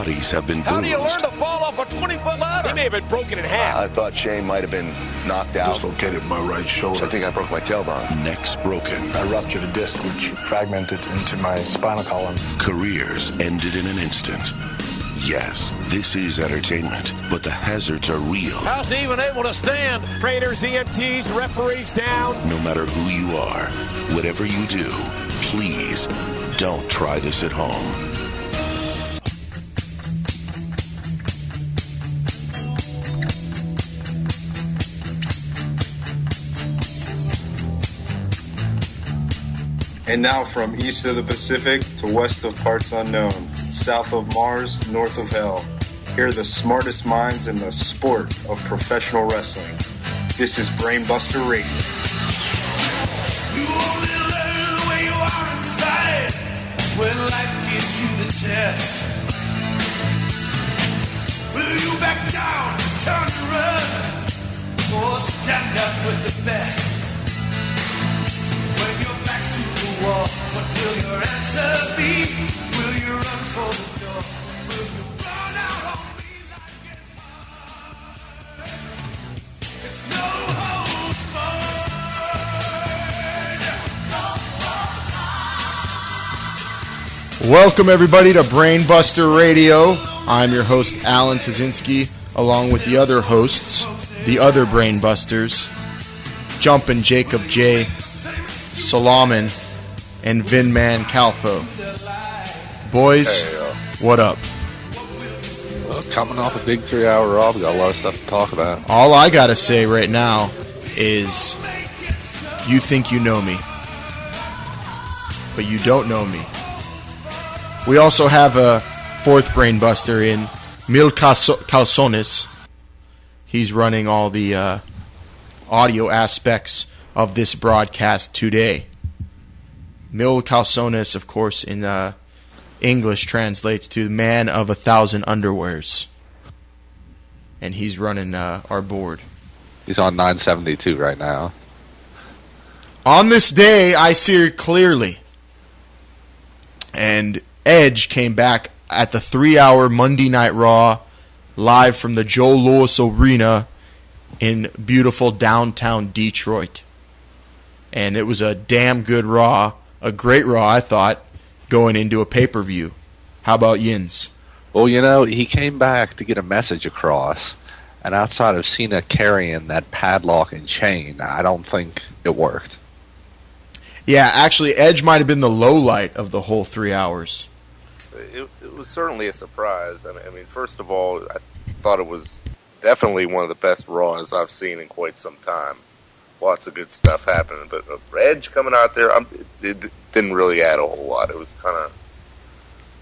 bodies have been bruised. How do you learn to fall off a 20-foot ladder? He may have been broken in half. I thought Shane might have been knocked out. Dislocated my right shoulder. I think I broke my tailbone. Necks broken. I ruptured a disc which fragmented into my spinal column. Careers ended in an instant. Yes, this is entertainment, but the hazards are real. How's he even able to stand? Trainers, EMTs, referees down. No matter who you are, whatever you do, please don't try this at home. And now from east of the Pacific to west of parts unknown, south of Mars, north of hell, here are the smartest minds in the sport of professional wrestling. This is Brainbuster Radio. You only learn where you are inside when life gives you the test. Will you back down, turn and run, or stand up with the best? When your back's to the wall, what will your answer be? Will you run for the door? Will you run out on me like it's hard? It's no holds barred. Welcome everybody to Brainbuster Radio. I'm your host Alan Tazinski, along with the other hosts, the other Brainbusters, Jumpin' Jacob J, Salaman, and Vinman Calfo. Boys, what up? Well, coming off a big 3-hour Raw, we got a lot of stuff to talk about. All I gotta say right now is, you think you know me, but you don't know me. We also have a fourth Brainbuster in Mil Calzones. He's running all the audio aspects of this broadcast today. Mil Calzones, of course, in English translates to man of 1,000 underwears. And he's running our board. He's on 972 right now. On this day, I see it clearly. And Edge came back at the 3-hour Monday Night Raw, live from the Joe Louis Arena in beautiful downtown Detroit. And it was a damn good Raw, a great Raw, I thought, going into a pay-per-view. How about Yins? Well, you know, he came back to get a message across, and outside of Cena carrying that padlock and chain, I don't think it worked. Yeah, actually, Edge might have been the low light of the whole 3 hours. It was certainly a surprise. I mean, first of all, I thought it was definitely one of the best Raws I've seen in quite some time. Lots of good stuff happening, but Edge coming out there, it didn't really add a whole lot. It was kind of,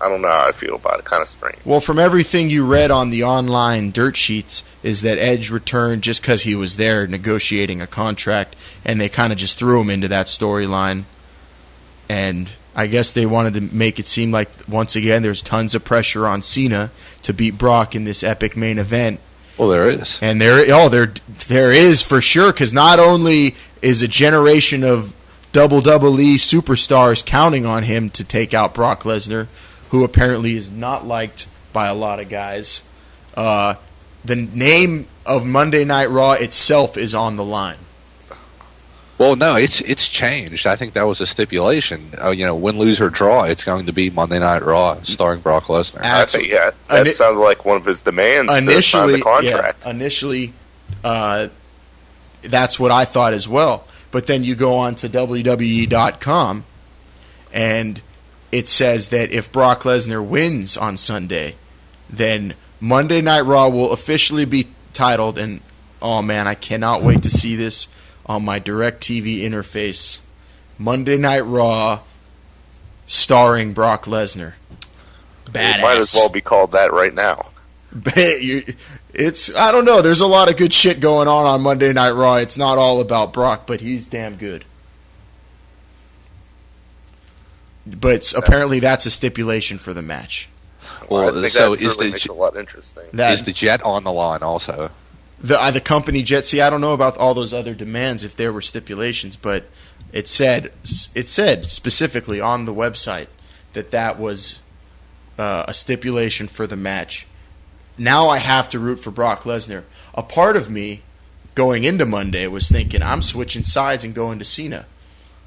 I don't know how I feel about it, kind of strange. Well, from everything you read on the online dirt sheets, is that Edge returned just because he was there negotiating a contract, and they kind of just threw him into that storyline. And I guess they wanted to make it seem like, once again, there's tons of pressure on Cena to beat Brock in this epic main event. Well, there is. And there is for sure, because not only is a generation of WWE superstars counting on him to take out Brock Lesnar, who apparently is not liked by a lot of guys, the name of Monday Night Raw itself is on the line. Well, no, it's changed. I think that was a stipulation. Win, lose, or draw, it's going to be Monday Night Raw starring Brock Lesnar. I think, that sounds like one of his demands to sign the contract. Yeah, initially, that's what I thought as well. But then you go on to WWE.com, and it says that if Brock Lesnar wins on Sunday, then Monday Night Raw will officially be titled, and oh man, I cannot wait to see this on my DirecTV interface, Monday Night Raw starring Brock Lesnar. Badass. It might as well be called that right now. I don't know, there's a lot of good shit going on Monday Night Raw. It's not all about Brock, but he's damn good. But apparently that's a stipulation for the match. Well, I think so that certainly makes it a lot interesting. Is the jet on the line also? The company jet. See, I don't know about all those other demands if there were stipulations, but it said specifically on the website that was a stipulation for the match. Now I have to root for Brock Lesnar. A part of me going into Monday was thinking I'm switching sides and going to Cena.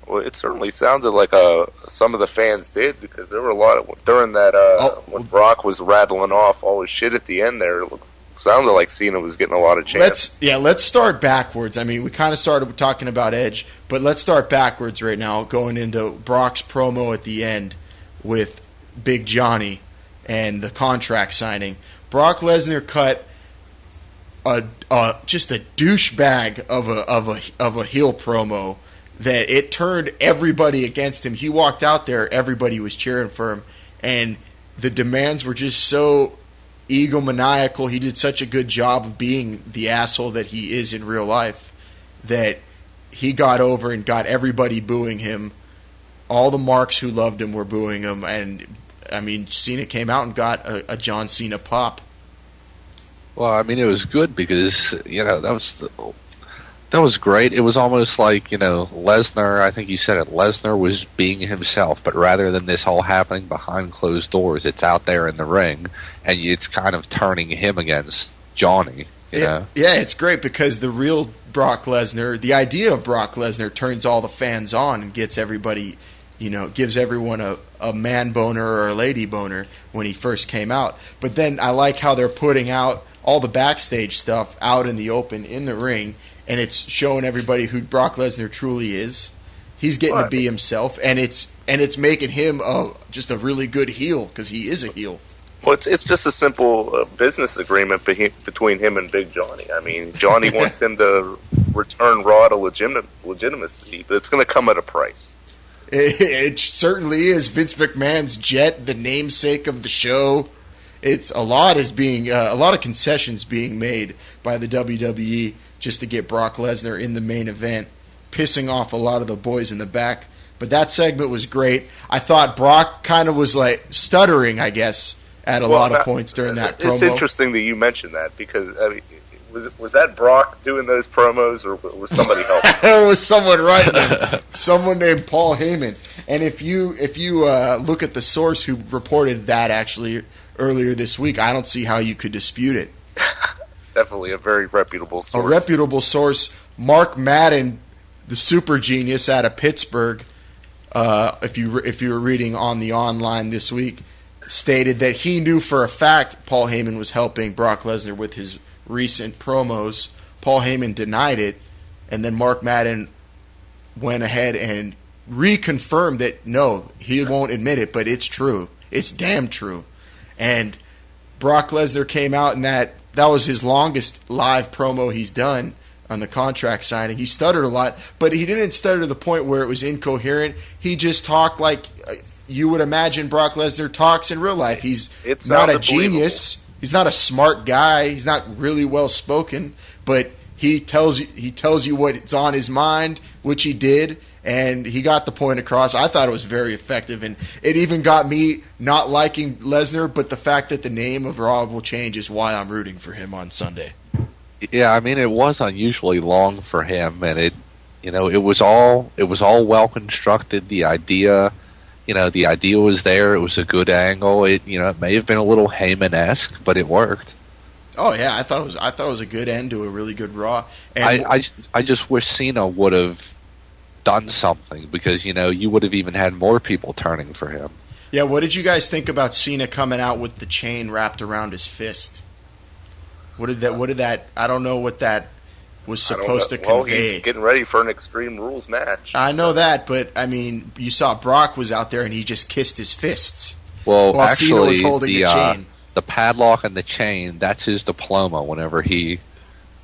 Well, it certainly sounded like some of the fans did, because there were a lot of during that when Brock was rattling off all his shit at the end there. It sounded like Cena was getting a lot of chants. Let's start backwards. I mean, we kind of started talking about Edge, but let's start backwards right now, going into Brock's promo at the end with Big Johnny and the contract signing. Brock Lesnar cut just a douchebag of a heel promo that it turned everybody against him. He walked out there, everybody was cheering for him, and the demands were just so egomaniacal. He did such a good job of being the asshole that he is in real life that he got over and got everybody booing him. All the marks who loved him were booing him, and I mean, Cena came out and got a John Cena pop. Well, I mean, it was good because, that was great. It was almost like, Lesnar, I think you said it, Lesnar was being himself, but rather than this all happening behind closed doors, it's out there in the ring, and it's kind of turning him against Johnny, Yeah, it's great because the real Brock Lesnar, the idea of Brock Lesnar turns all the fans on and gets everybody, gives everyone a man boner or a lady boner when he first came out. But then I like how they're putting out all the backstage stuff out in the open in the ring, and it's showing everybody who Brock Lesnar truly is. He's getting to be himself, and it's making him just a really good heel because he is a heel. Well, it's just a simple business agreement between him and Big Johnny. I mean, Johnny wants him to return Raw to legitimacy, but it's going to come at a price. It certainly is. Vince McMahon's jet, the namesake of the show. It's a lot of concessions being made by the WWE just to get Brock Lesnar in the main event, pissing off a lot of the boys in the back. But that segment was great. I thought Brock kind of was like stuttering, I guess, at a lot of points during that promo. It's interesting that you mentioned that because was that Brock doing those promos or was somebody helping? It was someone writing them. Someone named Paul Heyman. And if you look at the source who reported that actually earlier this week, I don't see how you could dispute it. Definitely a very reputable source. A reputable source. Mark Madden, the super genius out of Pittsburgh, if you were reading on the online this week, stated that he knew for a fact Paul Heyman was helping Brock Lesnar with his recent promos. Paul Heyman denied it, and then Mark Madden went ahead and reconfirmed that no, he won't admit it, but it's true. It's damn true. And Brock Lesnar came out, and that was his longest live promo he's done on the contract signing. He stuttered a lot, but he didn't stutter to the point where it was incoherent. He just talked like you would imagine Brock Lesnar talks in real life. He's not a genius. He's not a smart guy. He's not really well spoken, but he tells you what's on his mind, which he did, and he got the point across. I thought it was very effective, and it even got me not liking Lesnar, but the fact that the name of Raw will change is why I'm rooting for him on Sunday. Yeah, I mean, it was unusually long for him, and it was all well constructed. The idea was there. It was a good angle. It may have been a little Heyman-esque, but it worked. Oh yeah, I thought it was a good end to a really good Raw. And I just wish Cena would have done something because you would have even had more people turning for him. Yeah, what did you guys think about Cena coming out with the chain wrapped around his fist? What did that? I don't know what that was supposed to convey. Well, he's getting ready for an Extreme Rules match. I know that, but I mean, you saw Brock was out there and he just kissed his fists. Well, while actually, Cena was holding the chain. The padlock and the chain, that's his diploma whenever he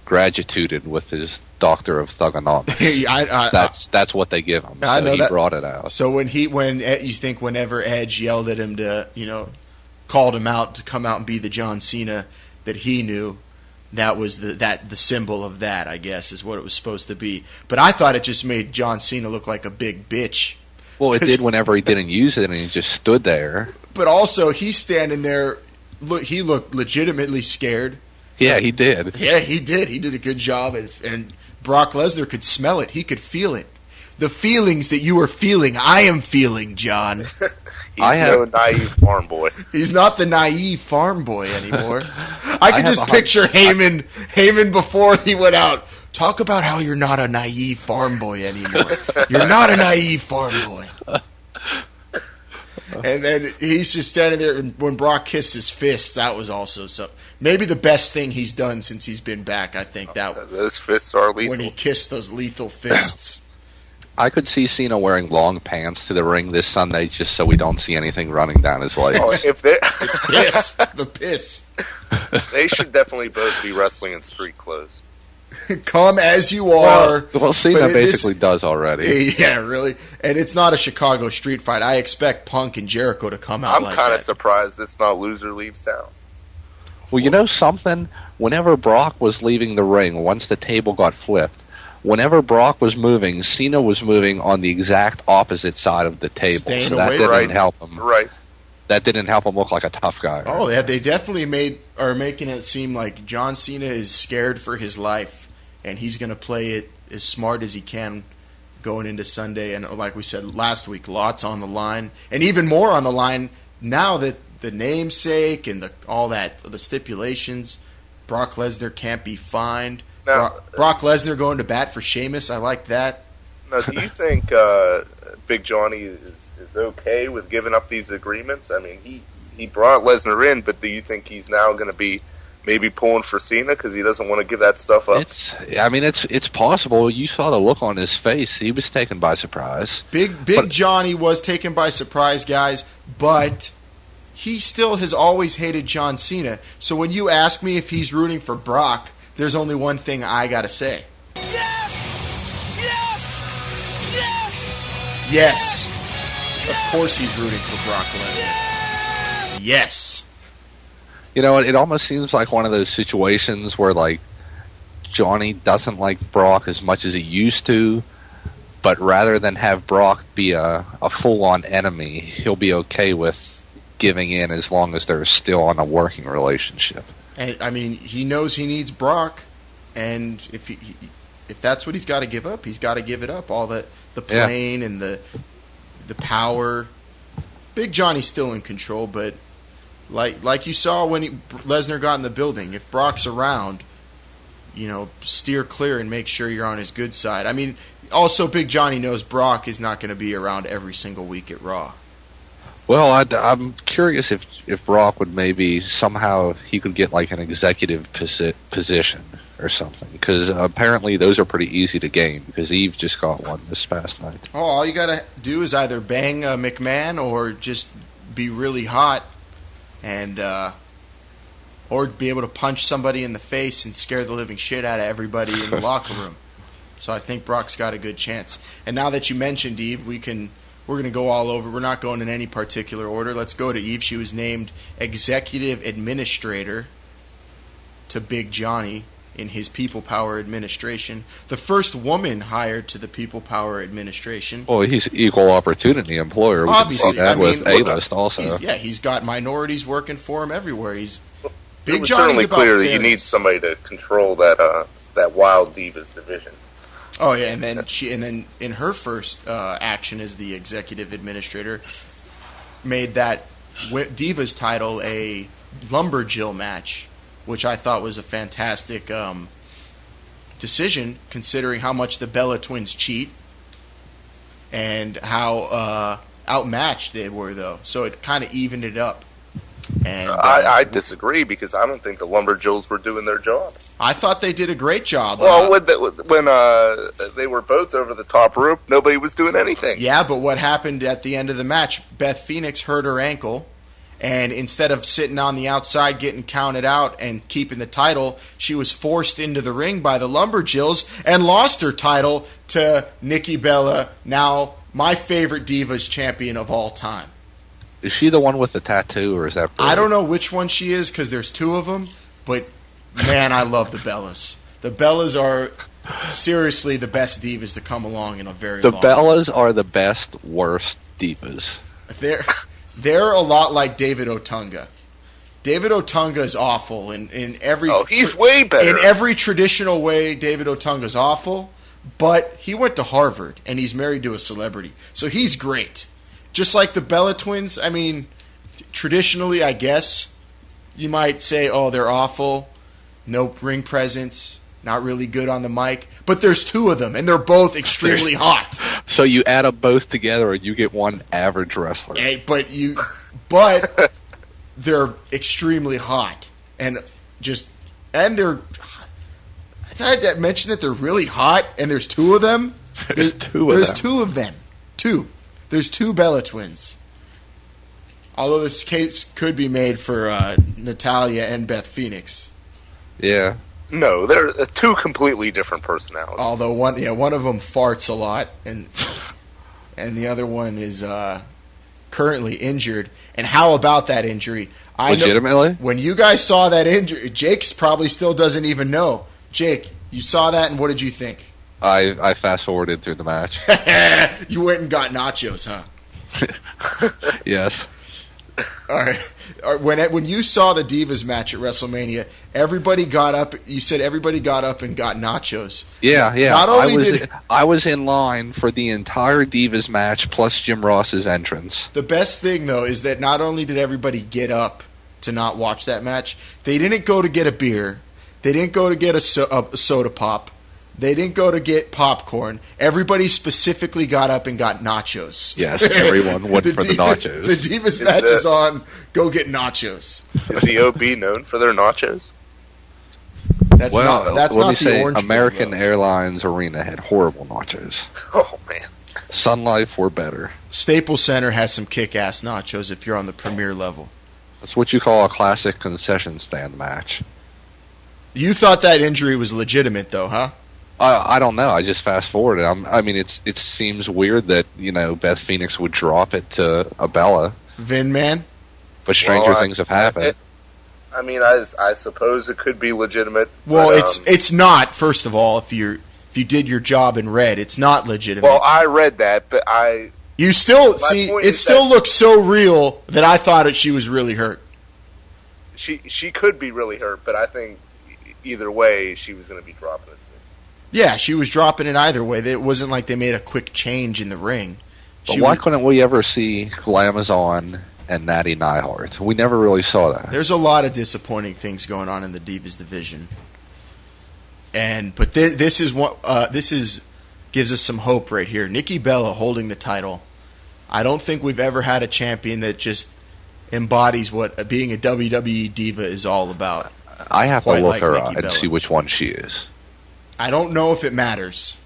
graduated with his Doctor of Thugonomics. That's what they give him. So I know he brought it out. So whenever Edge yelled at him to, called him out to come out and be the John Cena that he knew, that was the symbol of that, I guess, is what it was supposed to be. But I thought it just made John Cena look like a big bitch. Well, it did whenever he didn't use it and he just stood there. But also, he's standing there. Look, he looked legitimately scared. Yeah, he did. Yeah, he did. He did a good job, and Brock Lesnar could smell it. He could feel it. The feelings that you were feeling, I am feeling, John. no naive farm boy. He's not the naive farm boy anymore. I can just picture Heyman before he went out. Talk about how you're not a naive farm boy anymore. You're not a naive farm boy. And then he's just standing there, and when Brock kissed his fists, that was also maybe the best thing he's done since he's been back. I think those fists are lethal. When he kissed those lethal fists. I could see Cena wearing long pants to the ring this Sunday just so we don't see anything running down his legs. Oh, if they the piss. They should definitely both be wrestling in street clothes. Come as you are. Well, Cena basically does already. Yeah, really. And it's not a Chicago street fight. I expect Punk and Jericho to come out I'm kind of surprised it's not loser leaves town. Well, you know something? Whenever Brock was leaving the ring, once the table got flipped, whenever Brock was moving, Cena was moving on the exact opposite side of the table. Staying so that away didn't help him. Right. That didn't help him look like a tough guy. Oh, yeah, they definitely are making it seem like John Cena is scared for his life, and he's going to play it as smart as he can going into Sunday. And like we said last week, lots on the line, and even more on the line now that the namesake and the stipulations. Brock Lesnar can't be fined. Now, Brock Lesnar going to bat for Sheamus. I like that. Now, do you think Big Johnny is okay with giving up these agreements? I mean, he brought Lesnar in, but do you think he's now going to be maybe pulling for Cena because he doesn't want to give that stuff up? It's possible. You saw the look on his face. He was taken by surprise. Big Johnny was taken by surprise, guys, but he still has always hated John Cena. So when you ask me if he's rooting for Brock, there's only one thing I got to say. Yes! Yes! Yes! Yes! Of course he's rooting for Brock Lesnar. Yes! You know, it almost seems like one of those situations where, like, Johnny doesn't like Brock as much as he used to, but rather than have Brock be a full-on enemy, he'll be okay with giving in as long as they're still on a working relationship. And I mean, he knows he needs Brock, and if that's what he's got to give up, he's got to give it up. All the plane and the power. Big Johnny's still in control, but like you saw when Lesnar got in the building, if Brock's around, steer clear and make sure you're on his good side. I mean, also Big Johnny knows Brock is not going to be around every single week at Raw. Well, I'm curious if Brock would maybe somehow he could get like an executive position or something, because apparently those are pretty easy to gain, because Eve just got one this past night. Oh, all you got to do is either bang McMahon or just be really hot and or be able to punch somebody in the face and scare the living shit out of everybody in the locker room. So I think Brock's got a good chance. And now that you mentioned Eve, we're going to go all over. We're not going in any particular order. Let's go to Eve. She was named Executive Administrator to Big Johnny in his People Power Administration. The first woman hired to the People Power Administration. Well, he's an equal opportunity employer. We Obviously. can see that with A-List also. He's got minorities working for him everywhere. Big Johnny's certainly clear that you need somebody to control that Wild Divas division. Oh yeah, and then in her first action as the executive administrator, made that Divas title a Lumberjill match, which I thought was a fantastic decision, considering how much the Bella Twins cheat and how outmatched they were, though. So it kind of evened it up. And I disagree, because I don't think the Lumberjills were doing their job. I thought they did a great job. Well, when they were both over the top rope, nobody was doing anything. Yeah, but what happened at the end of the match, Beth Phoenix hurt her ankle, and instead of sitting on the outside getting counted out and keeping the title, she was forced into the ring by the Lumberjills and lost her title to Nikki Bella, now my favorite Divas champion of all time. Is she the one with the tattoo, or is that... I don't know which one she is, because there's two of them, but man, I love the Bellas. The Bellas are seriously the best Divas to come along in a very long time. The Bellas are the best, worst Divas. They're a lot like David Otunga. David Otunga is awful in every... Oh, he's way better. In every traditional way, David Otunga's awful, but he went to Harvard, and he's married to a celebrity, so he's great. just like the Bella Twins, I mean, traditionally, I guess, you might say, oh, they're awful, no ring presence, not really good on the mic. But there's two of them, and they're both extremely hot. So you add up both together, and you get one average wrestler. But they're extremely hot, and they're. Did I mention that they're really hot, and there's two of them? There's two of them. There's two Bella Twins. Although this case could be made for Natalia and Beth Phoenix. Yeah. No, they're two completely different personalities. Although one of them farts a lot, and the other one is currently injured. And how about that injury? Legitimately? When you guys saw that injury, Jake's probably still doesn't even know. Jake, you saw that, and what did you think? I fast-forwarded through the match. You went and got nachos, huh? Yes. All right. When you saw the Divas match at WrestleMania, everybody got up. You said everybody got up and got nachos. Yeah. Not only I was in line for the entire Divas match plus Jim Ross's entrance. The best thing, though, is that not only did everybody get up to not watch that match, they didn't go to get a beer. They didn't go to get a soda pop. They didn't go to get popcorn. Everybody specifically got up and got nachos. Yes, everyone went for the nachos. The Divas match is on. Go get nachos. Is the OB known for their nachos? That's not the orange. American Airlines Arena had horrible nachos. Oh, man. Sun Life were better. Staples Center has some kick-ass nachos if you're on the premier level. That's what you call a classic concession stand match. You thought that injury was legitimate, though, huh? I don't know. I just fast-forwarded. It seems weird that, Beth Phoenix would drop it to a Bella. Vin Man? But stranger things have happened. I suppose it could be legitimate. Well, it's not, first of all, if you did your job and read, it's not legitimate. Well, I read that, but You still, it still looks so real that I thought she was really hurt. She could be really hurt, but I think either way, she was going to be dropping it. Yeah, she was dropping it either way. It wasn't like they made a quick change in the ring. But why couldn't we ever see Glamazon and Natty Neihart? We never really saw that. There's a lot of disappointing things going on in the Divas division, but this gives us some hope right here. Nikki Bella holding the title. I don't think we've ever had a champion that just embodies what being a WWE diva is all about. I have to look her up and see which one she is. I don't know if it matters.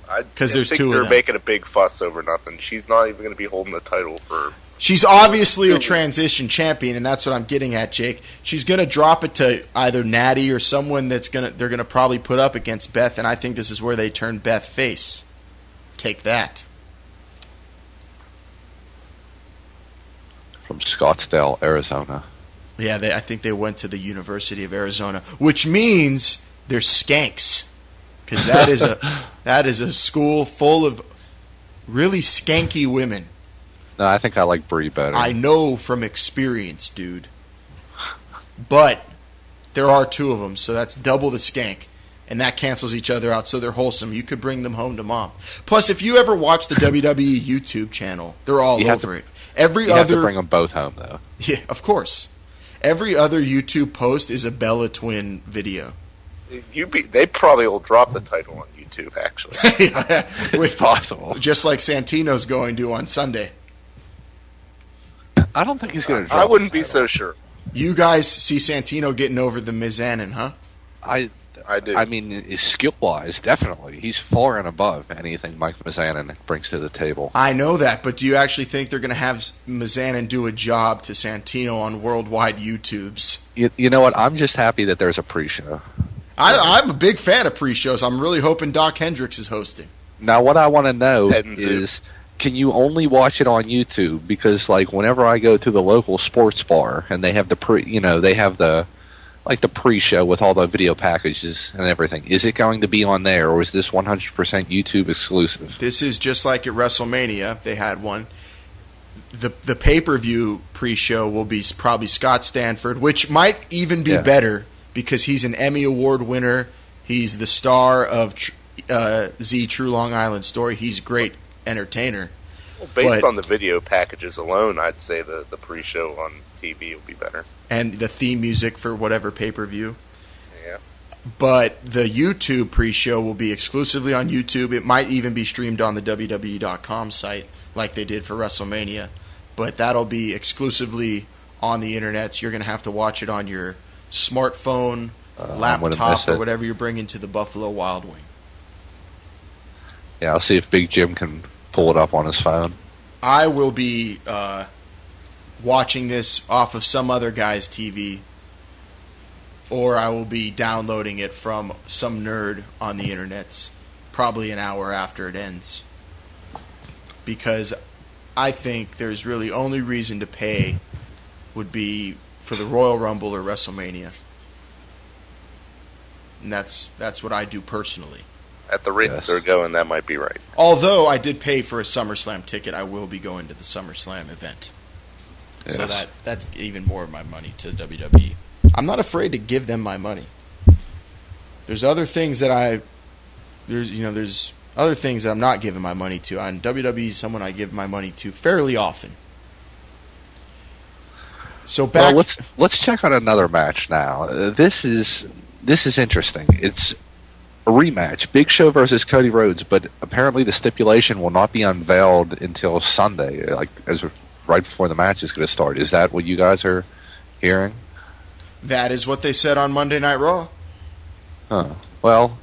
Because there's two of them. They're making a big fuss over nothing. She's not even going to be holding the title for... She's obviously a transition champion, and that's what I'm getting at, Jake. She's going to drop it to either Natty or someone they're going to probably put up against Beth, and I think this is where they turn Beth face. Take that. From Scottsdale, Arizona. Yeah, I think they went to the University of Arizona, which means they're skanks. Because that is a school full of really skanky women. No, I think I like Brie better. I know from experience, dude. But there are two of them, so that's double the skank. And that cancels each other out, so they're wholesome. You could bring them home to mom. Plus, if you ever watch the WWE YouTube channel, they're all over it. You have to bring them both home, though. Yeah, of course. Every other YouTube post is a Bella Twin video. They probably will drop the title on YouTube, actually. It's possible. Just like Santino's going to on Sunday. I don't think he's going to drop I wouldn't be so sure. You guys see Santino getting over the Mizanin, huh? I do. I mean, skill-wise, definitely. He's far and above anything Mike Mizanin brings to the table. I know that, but do you actually think they're going to have Mizanin do a job to Santino on worldwide YouTubes? You know what? I'm just happy that there's a pre-show. I'm a big fan of pre-shows. I'm really hoping Doc Hendricks is hosting. Now, what I want to know is, can you only watch it on YouTube? Because, like, whenever I go to the local sports bar and they have the pre-show with all the video packages and everything, is it going to be on there, or is this 100% YouTube exclusive? This is just like at WrestleMania. They had one. The pay-per-view pre-show will be probably Scott Stanford, which might even be better. Because he's an Emmy Award winner. He's the star of Z True Long Island Story. He's a great entertainer. Well, based on the video packages alone, I'd say the pre-show on TV will be better. And the theme music for whatever pay-per-view. Yeah. But the YouTube pre-show will be exclusively on YouTube. It might even be streamed on the WWE.com site like they did for WrestleMania. But that'll be exclusively on the internet. So you're going to have to watch it on your smartphone, laptop, or whatever you're bringing to the Buffalo Wild Wing. Yeah, I'll see if Big Jim can pull it up on his phone. I will be watching this off of some other guy's TV, or I will be downloading it from some nerd on the internets, probably an hour after it ends. Because I think there's really only reason to pay would be for the Royal Rumble or WrestleMania. And that's what I do personally. At the rate they're going, that might be right. Although I did pay for a SummerSlam ticket, I will be going to the SummerSlam event. Yes. So that's even more of my money to WWE. I'm not afraid to give them my money. There's other things that there's other things that I'm not giving my money to. And WWE is someone I give my money to fairly often. So back. Well, let's check on another match now. This is interesting. It's a rematch, Big Show versus Cody Rhodes, but apparently the stipulation will not be unveiled until Sunday, right before the match is going to start. Is that what you guys are hearing? That is what they said on Monday Night Raw. Huh. Well,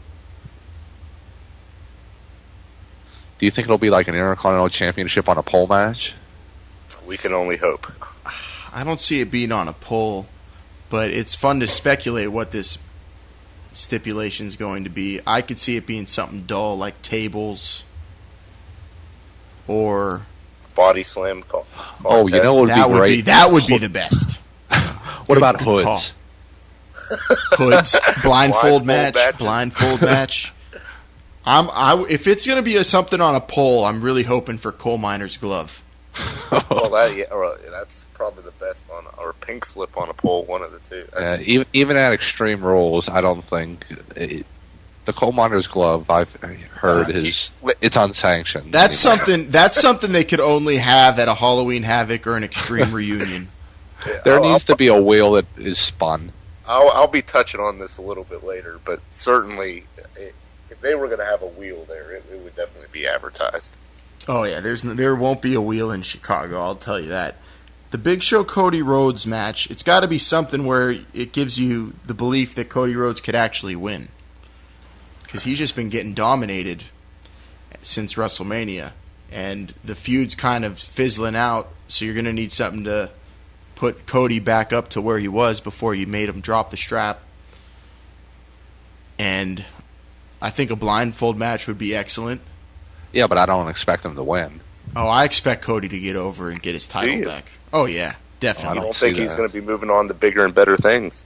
do you think it'll be like an Intercontinental Championship on a pole match? We can only hope. I don't see it being on a pole, but it's fun to speculate what this stipulation is going to be. I could see it being something dull like tables or body slam. Oh, you know what would be great? That would be the best. What about hoods? Hoods, blindfold match. If it's going to be something on a pole, I'm really hoping for coal miner's glove. Well, that's probably the best one, or pink slip on a pole, one of the two. Even at Extreme Rules, I don't think the coal miner's glove. I've heard it's unsanctioned. That's something. That's something they could only have at a Halloween Havoc or an Extreme Reunion. Yeah, there needs to be a wheel that is spun. I'll be touching on this a little bit later, but certainly, if they were going to have a wheel there, it would definitely be advertised. Oh yeah, there won't be a wheel in Chicago. I'll tell you that. The Big Show Cody Rhodes match, it's got to be something where it gives you the belief that Cody Rhodes could actually win, because he's just been getting dominated since WrestleMania, and the feud's kind of fizzling out. So you're going to need something to put Cody back up to where he was before you made him drop the strap. And I think a blindfold match would be excellent. Yeah, but I don't expect him to win. Oh, I expect Cody to get over and get his title back. Oh, yeah, definitely. I don't think he's going to be moving on to bigger and better things.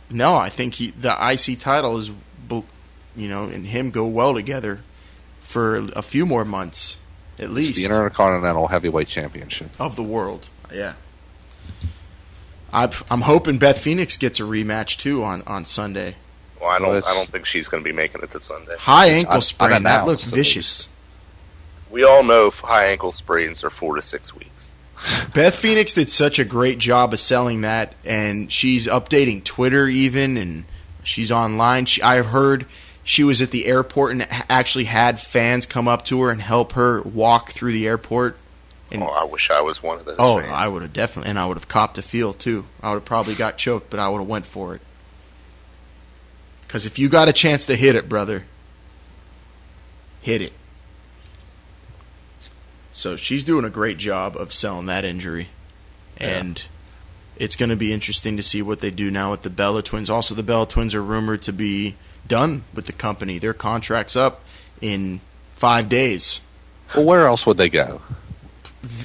No, I think the IC title is, and him go well together for a few more months, at least. It's the Intercontinental Heavyweight Championship of the world. Yeah. I'm hoping Beth Phoenix gets a rematch too on Sunday. Well, I don't think she's going to be making it to Sunday. High ankle sprain. That looked vicious. We all know high ankle sprains are 4 to 6 weeks. Beth Phoenix did such a great job of selling that, and she's updating Twitter even, and she's online. I've heard she was at the airport and actually had fans come up to her and help her walk through the airport. And, I wish I was one of those. Oh, fans. I would have definitely, and I would have copped a feel too. I would have probably got choked, but I would have went for it. Because if you got a chance to hit it, brother, hit it. So she's doing a great job of selling that injury. And it's going to be interesting to see what they do now with the Bella Twins. Also, the Bella Twins are rumored to be done with the company. Their contract's up in 5 days. Well, where else would they go?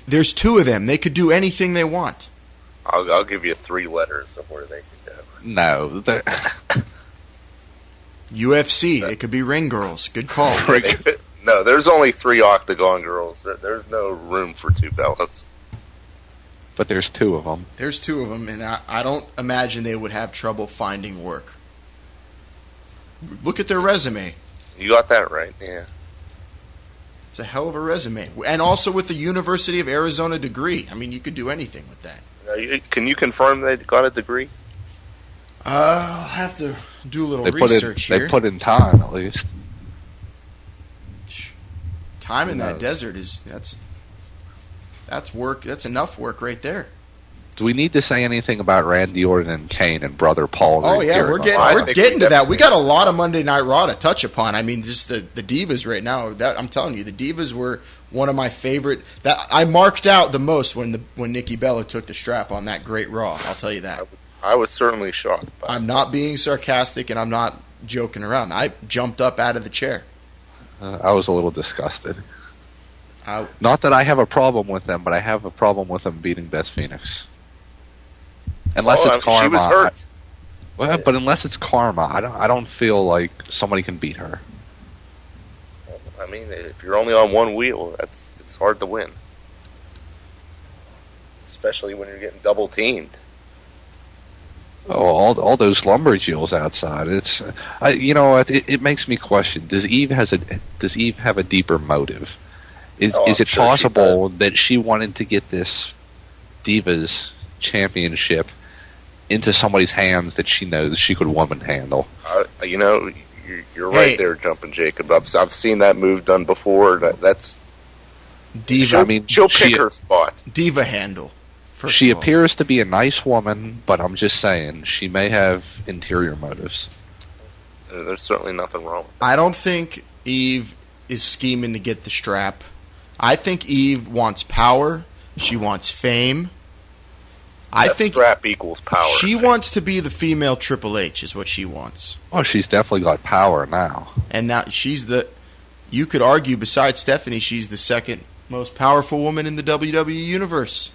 There's 2 of them. They could do anything they want. I'll give you 3 letters of where they could go. No. UFC. They could be ring girls. Good call. No, there's only 3 Octagon girls. There's no room for 2 Bellas. But there's 2 of them. There's 2 of them, and I don't imagine they would have trouble finding work. Look at their resume. You got that right, yeah. That's a hell of a resume. And also with the University of Arizona degree. I mean, you could do anything with that. Can you confirm they got a degree? I'll have to do a little research here. They put in time, at least. Time in that desert that's work. That's enough work right there. Do we need to say anything about Randy Orton and Kane and Brother Paul? Oh yeah, we're getting to that. We got a lot of Monday Night Raw to touch upon. I mean, just the Divas right now. I'm telling you, the Divas were one of my favorite. That I marked out the most when Nikki Bella took the strap on that great Raw. I'll tell you that. I was certainly shocked. I'm not being sarcastic, and I'm not joking around. I jumped up out of the chair. I was a little disgusted. Not that I have a problem with them, but I have a problem with them beating Beth Phoenix. Unless it's karma. She was hurt. But unless it's karma, I don't feel like somebody can beat her. I mean, if you're only on one wheel, it's hard to win. Especially when you're getting double teamed. Oh, all those lumberjills outside. It makes me question. Does Eve have a deeper motive? Is it possible that she wanted to get this Divas championship into somebody's hands that she knows she could woman handle? You're right there, Jumpin' Jacob. I've seen that move done before. That's Diva. She'll pick her spot. Diva handle. She appears to be a nice woman, but I'm just saying she may have interior motives. There's certainly nothing wrong with that. I don't think Eve is scheming to get the strap. I think Eve wants power. She wants fame. I think strap equals power. She wants to be the female Triple H is what she wants. Oh, she's definitely got power now. And now you could argue besides Stephanie, she's the second most powerful woman in the WWE universe.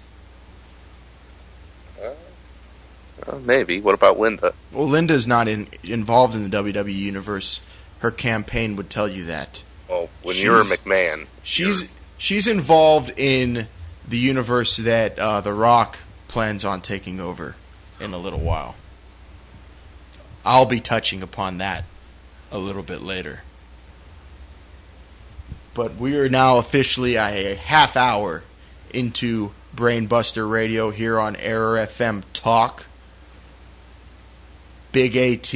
Maybe. What about Linda? Well, Linda's not involved in the WWE universe. Her campaign would tell you that. Well, when you're a McMahon, she's involved in the universe that The Rock plans on taking over in a little while. I'll be touching upon that a little bit later. But we are now officially a half hour into Brainbuster Radio here on Error FM Talk. Big AT,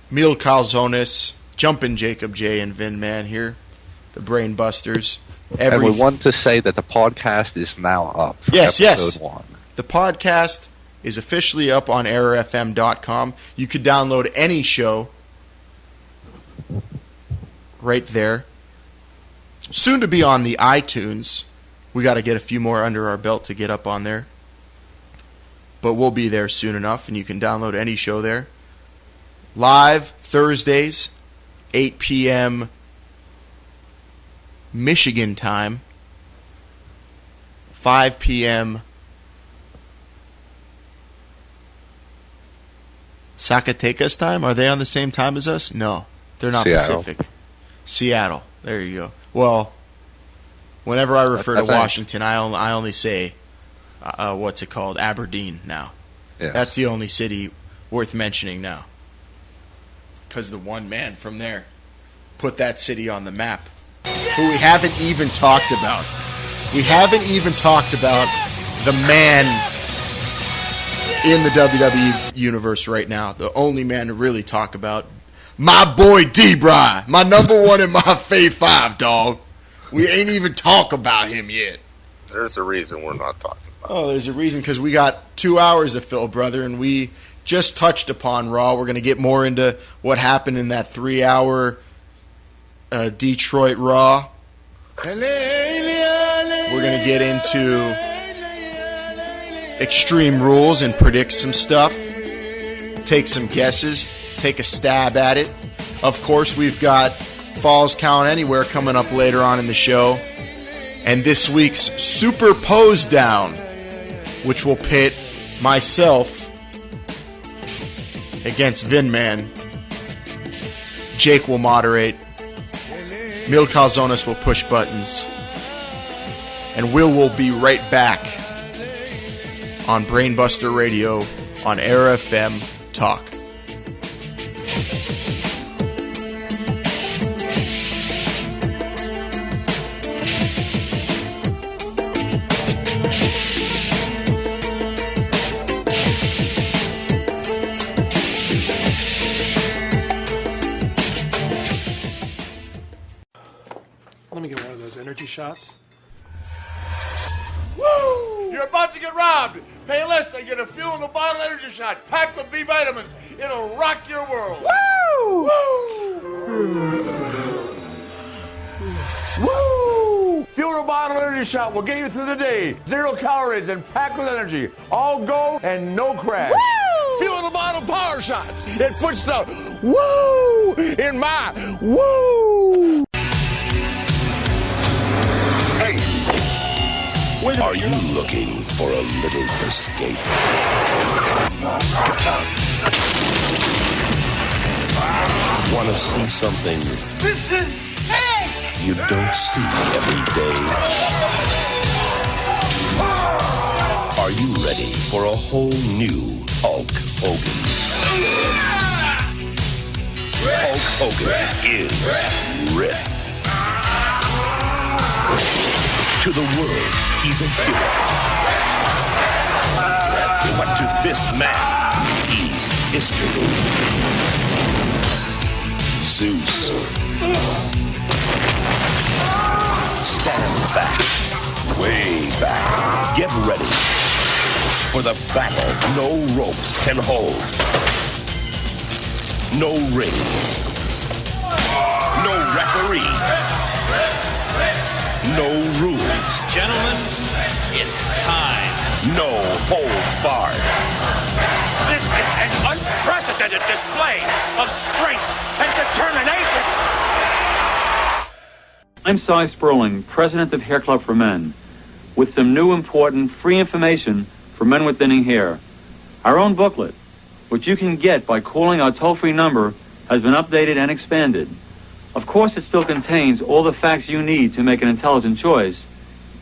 Mil Calzones, Jumpin' Jacob J and Vin Man here, the Brainbusters. And we want to say that the podcast is now up for episode 1. The podcast is officially up on errorfm.com. You could download any show right there. Soon to be on the iTunes. We got to get a few more under our belt to get up on there. But we'll be there soon enough, and you can download any show there. Live Thursdays, 8 p.m. Michigan time, 5 p.m. Zacatecas time? Are they on the same time as us? No, they're not Pacific. Seattle. There you go. Well, whenever I refer to Washington, I only say, what's it called? Aberdeen now. Yeah. That's the only city worth mentioning now. Because the one man from there put that city on the map. Who we haven't even talked about. We haven't even talked about the man in the WWE universe right now. The only man to really talk about. My boy D-Bry. My number one in my Fave 5, dog. We ain't even talk about him yet. There's a reason we're not talking about him. Oh, there's a reason, because we got 2 hours to fill, brother, and we just touched upon Raw. We're going to get more into what happened in that 3-hour Detroit Raw. We're going to get into Extreme Rules and predict some stuff, take some guesses, take a stab at it. Of course, we've got Falls Count Anywhere coming up later on in the show, and this week's Super Pose Down, which will pit myself against Vinman. Jake will moderate. Mil Calzones will push buttons. And will be right back on Brainbuster Radio on Error FM Talk. energy shots. Woo! You're about to get robbed. Pay less and get a fuel in the bottle energy shot packed with B vitamins. It'll rock your world. Woo! Woo! Woo! Fuel in a bottle energy shot will get you through the day. 0 calories and packed with energy. All go and no crash. Woo! Fuel in a bottle power shot. It puts the woo in my woo. Hey, are you looking for a little escape? Want to see something This is sick! you don't see every day? Are you ready for a whole new Hulk Hogan? Hulk Hogan is ripped. To the world, he's a hero. But to this man, he's history. Zeus. Stand back. Way back. Get ready for the battle no ropes can hold. No ring. No referee. No rules. Gentlemen, it's time. No holds barred. This is an unprecedented display of strength and determination. I'm Cy Sperling, president of Hair Club for Men, with some new important free information for men with thinning hair. Our own booklet, which you can get by calling our toll-free number, has been updated and expanded. Of course, it still contains all the facts you need to make an intelligent choice.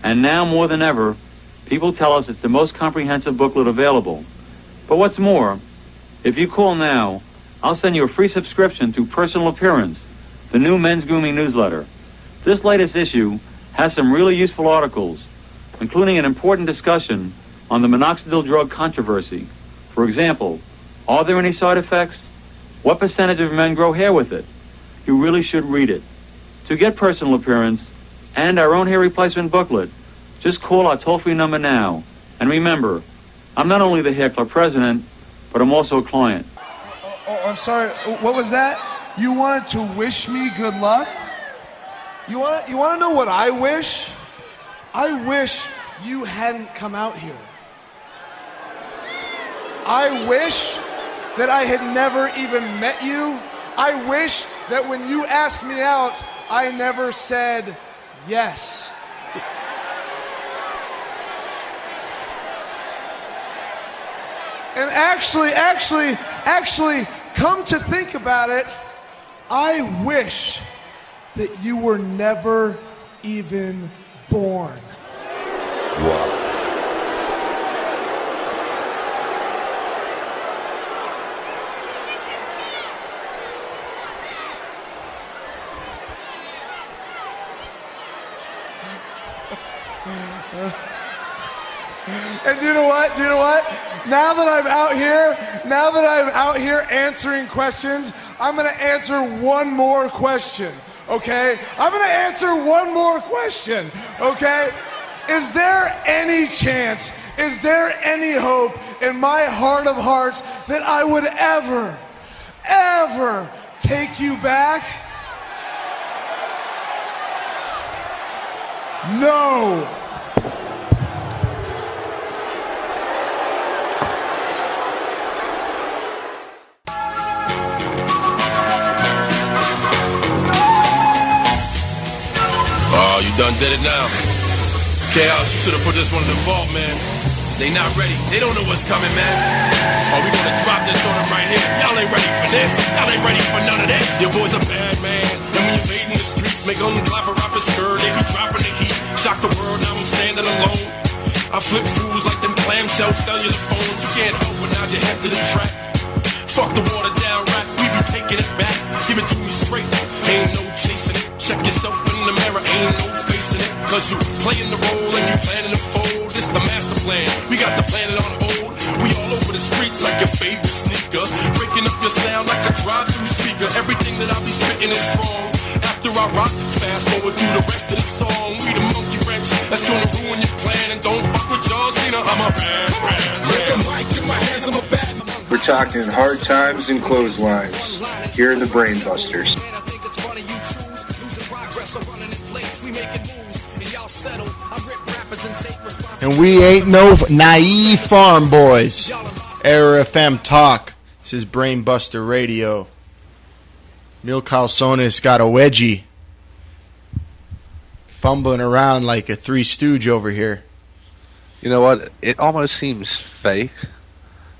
And now, more than ever, people tell us it's the most comprehensive booklet available. But what's more, if you call now, I'll send you a free subscription to Personal Appearance, the new men's grooming newsletter. This latest issue has some really useful articles, including an important discussion on the minoxidil drug controversy. For example, are there any side effects? What percentage of men grow hair with it? You really should read it. To get Personal Appearance and our own hair replacement booklet, just call our toll-free number now. And remember, I'm not only the Hair Club president, but I'm also a client. Oh, I'm sorry. What was that? You wanted to wish me good luck? You want to know what I wish? I wish you hadn't come out here. I wish that I had never even met you. I wish that when you asked me out, I never said yes. And actually, come to think about it, I wish that you were never even born. Wow. And do you know what? Now that I'm out here answering questions, I'm going to answer one more question, okay? I'm going to answer one more question, okay? Is there any chance, is there any hope in my heart of hearts that I would ever take you back? No. Oh, you done did it now. Chaos, you should have put this one in the vault, man. They not ready. They don't know what's coming, man. Oh, we gonna drop this on them right here. Y'all ain't ready for this. Y'all ain't ready for none of this. Your boy's a bad man. And when you made in the streets, make them clap a rapper skirt. They be dropping the heat. Shock the world, now I'm standing alone. I flip fools like them clamshell cellular phones. You can't help but nod your head to the track. Fuck the water down rap, we be taking it back. Give it to me straight, ain't no chasing it. Check yourself in the mirror, ain't no facing it. Cause you playing the role and you planning to fold. This the master plan, we got the planet on hold. We all over the streets like your favorite sneaker. Breaking up your sound like a drive-through speaker. Everything that I be spitting is strong. After I rock. Fast forward through the rest of the song. We the monkey wrench that's gonna ruin your plan. And don't fuck with John Cena, I'm a bad man. We're talking hard times and clotheslines. Here are the Brainbusters. And we ain't no naive farm boys. Era FM Talk. This is Brainbuster Radio. Mil Calzones got a wedgie. Fumbling around like a Three Stooge over here. You know what? It almost seems fake.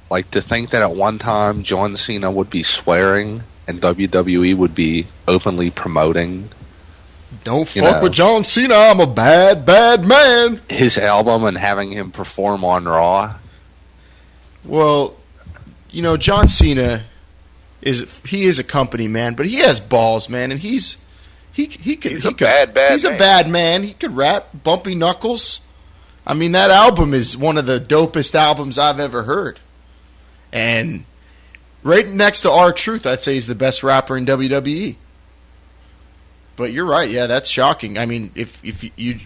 Like to think that at one time John Cena would be swearing and WWE would be openly promoting. Don't fuck with John Cena, I'm a bad, bad man. His album and having him perform on Raw. Well, you know, John Cena is a company man, but he has balls, man, and he's a bad man. He could rap, Bumpy Knuckles. I mean, that album is one of the dopest albums I've ever heard. And right next to R-Truth, I'd say he's the best rapper in WWE. But you're right, yeah, that's shocking. I mean, if you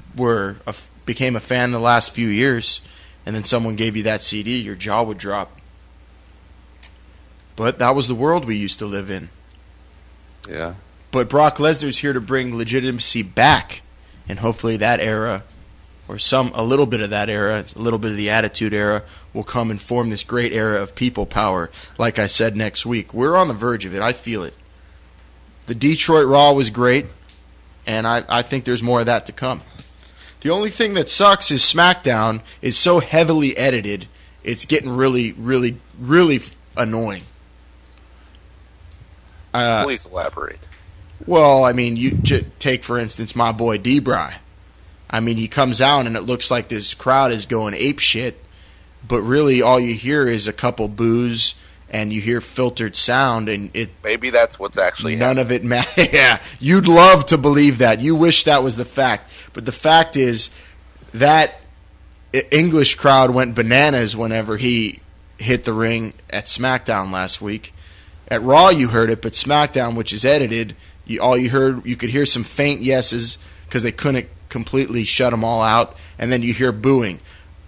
became a fan the last few years, and then someone gave you that CD, your jaw would drop. But that was the world we used to live in. Yeah. But Brock Lesnar's here to bring legitimacy back, and hopefully that era, or a little bit of that era, a little bit of the Attitude Era, will come and form this great era of people power. Like I said, next week, we're on the verge of it. I feel it. The Detroit Raw was great, and I think there's more of that to come. The only thing that sucks is SmackDown is so heavily edited, it's getting really, really, really annoying. Please elaborate. Well, I mean, you take, for instance, my boy D-Bry. I mean, he comes out and it looks like this crowd is going ape shit, but really all you hear is a couple boos and you hear filtered sound, and maybe that's what's actually none of it matters. Yeah, you'd love to believe that. You wish that was the fact, but the fact is that English crowd went bananas whenever he hit the ring at SmackDown last week. At Raw, you heard it, but SmackDown, which is edited, you could hear some faint yeses because they couldn't completely shut them all out, and then you hear booing.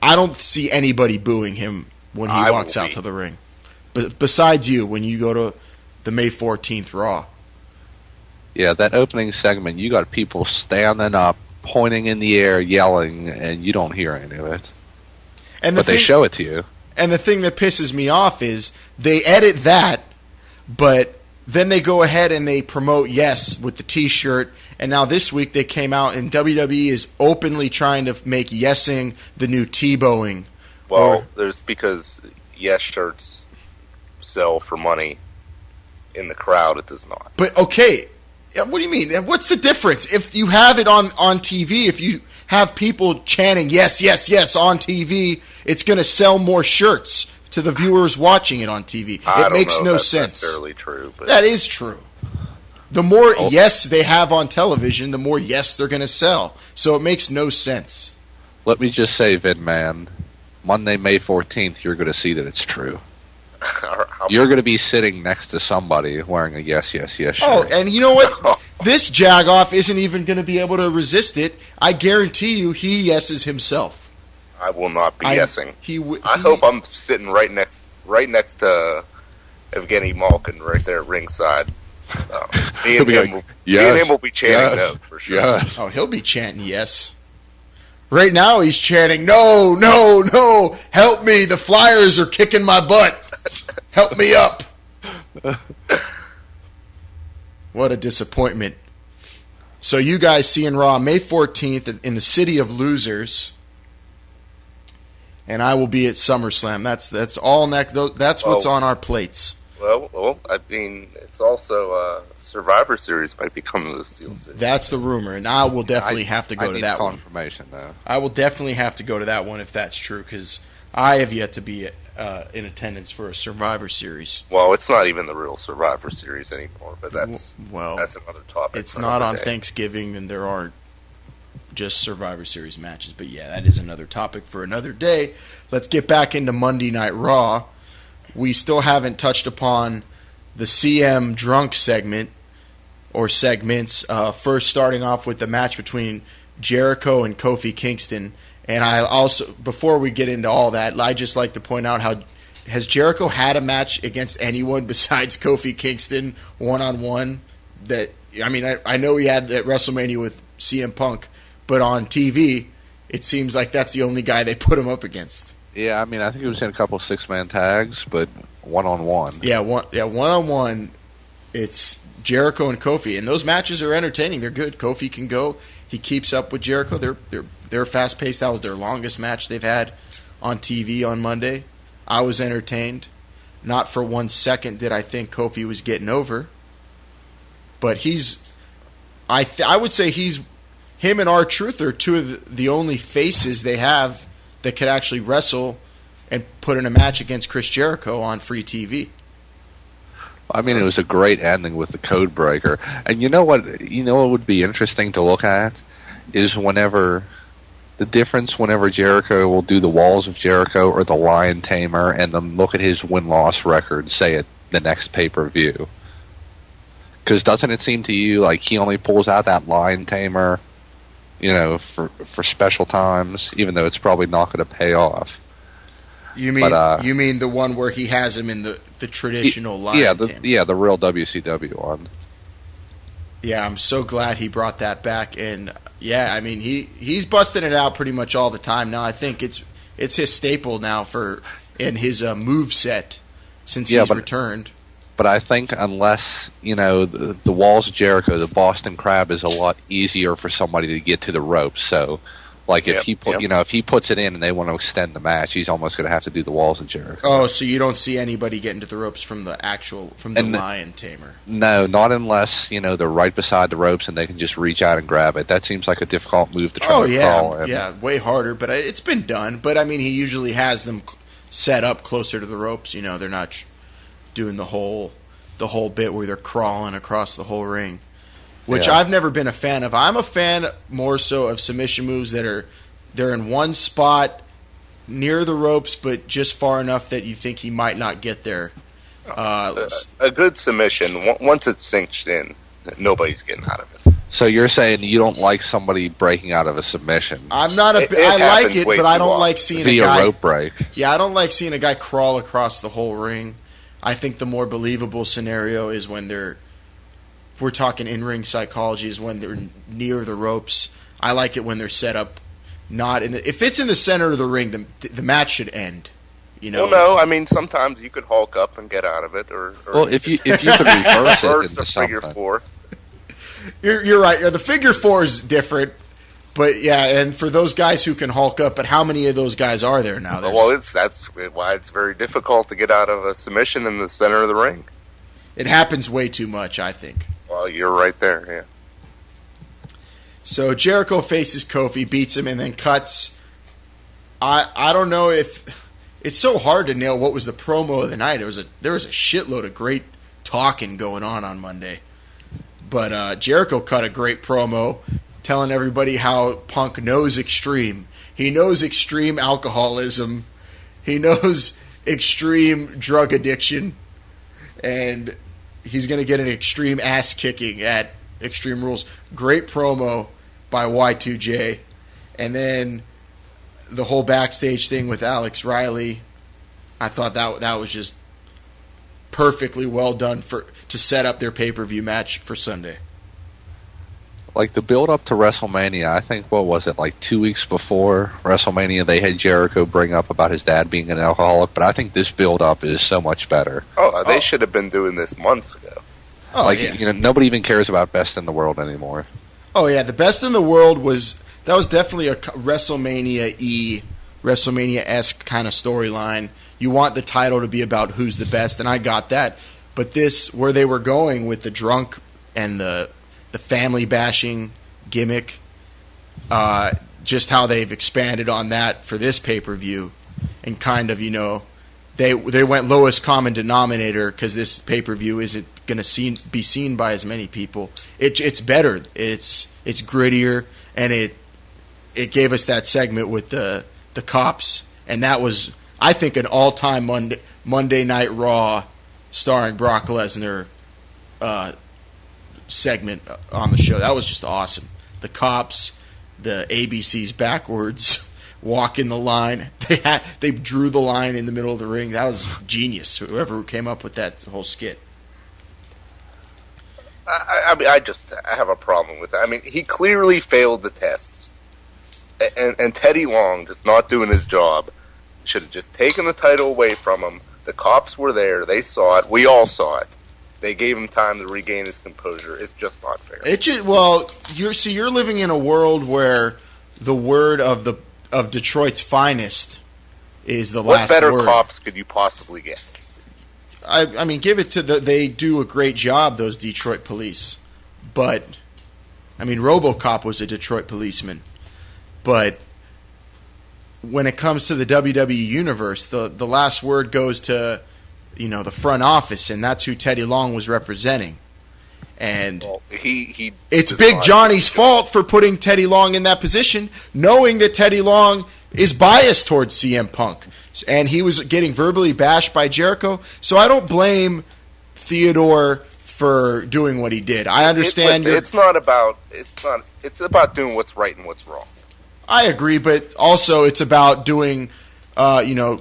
I don't see anybody booing him when he walks out to the ring. But besides you, when you go to the May 14th Raw. Yeah, that opening segment, you got people standing up, pointing in the air, yelling, and you don't hear any of it. But they show it to you. And the thing that pisses me off is they edit that, but then they go ahead and they promote Yes with the T-shirt. And now this week they came out and WWE is openly trying to make Yesing the new Tebowing. Well, there's because Yes shirts sell for money. In the crowd, it does not. But okay, what do you mean? What's the difference? If you have it on TV, if you have people chanting yes, yes, yes on TV, it's going to sell more shirts to the viewers watching it on TV. It makes no sense. Necessarily true, but that is true. The more yes they have on television, the more yes they're going to sell. So it makes no sense. Let me just say, Vidman, Monday, May 14th, you're going to see that it's true. You're going to be sitting next to somebody wearing a yes, yes, yes shirt. Oh, and you know what? This jagoff isn't even going to be able to resist it. I guarantee you he yeses himself. I will not be yesing. I hope I'm sitting right next to Evgeny Malkin right there at ringside. Me and him will be chanting no, for sure. Yes. Oh, he'll be chanting yes. Right now he's chanting, no, no, no, help me, the Flyers are kicking my butt. Help me up. What a disappointment. So you guys seeing Raw May 14th in the City of Losers. And I will be at SummerSlam. That's all next. That's what's on our plates. Well, I mean, it's also Survivor Series might be coming to the Steel City. That's the rumor, and I will definitely have to go to that one. Confirmation, though. I will definitely have to go to that one if that's true, because I have yet to be in attendance for a Survivor Series. Well, it's not even the real Survivor Series anymore, but that's another topic. It's not on Thanksgiving, and there aren't just Survivor Series matches. But yeah, that is another topic for another day. Let's get back into Monday Night Raw. We still haven't touched upon the CM drunk segment. or segments. First, starting off with the match between Jericho and Kofi Kingston. And I also, before we get into all that, I just like to point out how has Jericho had a match against anyone besides Kofi Kingston one-on-one? That, I mean, I know he had at WrestleMania with CM Punk, but on TV, it seems like that's the only guy they put him up against. Yeah, I mean, I think he was in a couple of 6-man tags, but one-on-one. Yeah, one-on-one, it's Jericho and Kofi, and those matches are entertaining. They're good. Kofi can go. He keeps up with Jericho. They're fast-paced. That was their longest match they've had on TV on Monday. I was entertained. Not for 1 second did I think Kofi was getting over. But I would say him and R-Truth are two of the only faces they have that could actually wrestle and put in a match against Chris Jericho on free TV. I mean, it was a great ending with the code breaker. And you know what would be interesting to look at is whenever Jericho will do the Walls of Jericho or the Lion Tamer and then look at his win-loss record, say at the next pay-per-view. Because doesn't it seem to you like he only pulls out that Lion Tamer, for special times, even though it's probably not going to pay off? You mean the one where he has him in the traditional Lion Tamer? Yeah, the real WCW one. Yeah, I'm so glad he brought that back, and yeah, I mean he's busting it out pretty much all the time now. I think it's his staple now in his move set since he's returned. But I think unless the Walls of Jericho, the Boston Crab is a lot easier for somebody to get to the ropes. So, like if he puts it in and they want to extend the match, he's almost going to have to do the Walls of Jericho. Oh, so you don't see anybody getting to the ropes from the Lion Tamer? No, not unless they're right beside the ropes and they can just reach out and grab it. That seems like a difficult move to try to crawl in. Yeah, way harder. But it's been done. But I mean, he usually has them set up closer to the ropes. They're not doing the whole bit where they're crawling across the whole ring, which I've never been a fan of. I'm a fan more so of submission moves they're in one spot near the ropes, but just far enough that you think he might not get there. A good submission, once it's cinched in, nobody's getting out of it. So you're saying you don't like somebody breaking out of a submission? I'm not I like it, but I don't like seeing a guy rope break. Yeah, I don't like seeing a guy crawl across the whole ring. I think the more believable scenario is when we're talking in-ring psychology, is when they're near the ropes. I like it when they're set up not in if it's in the center of the ring, the match should end. Well, no, I mean sometimes you could hulk up and get out of it, or if you could reverse it into figure four. You're right. The figure four is different. But yeah, and for those guys who can hulk up, but how many of those guys are there now? Well, that's why it's very difficult to get out of a submission in the center of the ring. It happens way too much, I think. Well, you're right there, yeah. So Jericho faces Kofi, beats him, and then cuts. I don't know if it's so hard to nail what was the promo of the night. There was a shitload of great talking going on Monday, but Jericho cut a great promo, telling everybody how Punk knows extreme. He knows extreme alcoholism. He knows extreme drug addiction. And he's going to get an extreme ass kicking at Extreme Rules. Great promo by Y2J. And then the whole backstage thing with Alex Riley, I thought that was just perfectly well done to set up their pay-per-view match for Sunday. Like the build up to WrestleMania, I think, what was it, like 2 weeks before WrestleMania, they had Jericho bring up about his dad being an alcoholic, but I think this build up is so much better. They should have been doing this months ago. Nobody even cares about Best in the World anymore. Oh yeah, the Best in the World was definitely a WrestleMania-esque kind of storyline. You want the title to be about who's the best, and I got that. But this, where they were going with the drunk and the family bashing gimmick, just how they've expanded on that for this pay-per-view, and kind of, they went lowest common denominator because this pay-per-view isn't going to be seen by as many people. It's better. It's grittier, and it gave us that segment with the cops, and that was, I think, an all-time Monday Night Raw starring Brock Lesnar segment on the show. That was just awesome. The cops, the ABC's backwards, walking the line. They drew the line in the middle of the ring. That was genius, whoever came up with that whole skit. I mean, I have a problem with that. I mean, he clearly failed the tests. And Teddy Long, just not doing his job, should have just taken the title away from him. The cops were there. They saw it. We all saw it. They gave him time to regain his composure. It's just not fair. You're living in a world where the word of Detroit's finest is the last word. What better cops could you possibly get? I mean, give it to they do a great job, those Detroit police. But, I mean, RoboCop was a Detroit policeman. But when it comes to the WWE Universe, the last word goes to, the front office, and that's who Teddy Long was representing. And it's Big Johnny's fault for putting Teddy Long in that position, knowing that Teddy Long is biased towards CM Punk. And he was getting verbally bashed by Jericho. So I don't blame Theodore for doing what he did. I understand. It's about doing what's right and what's wrong. I agree, but also it's about doing,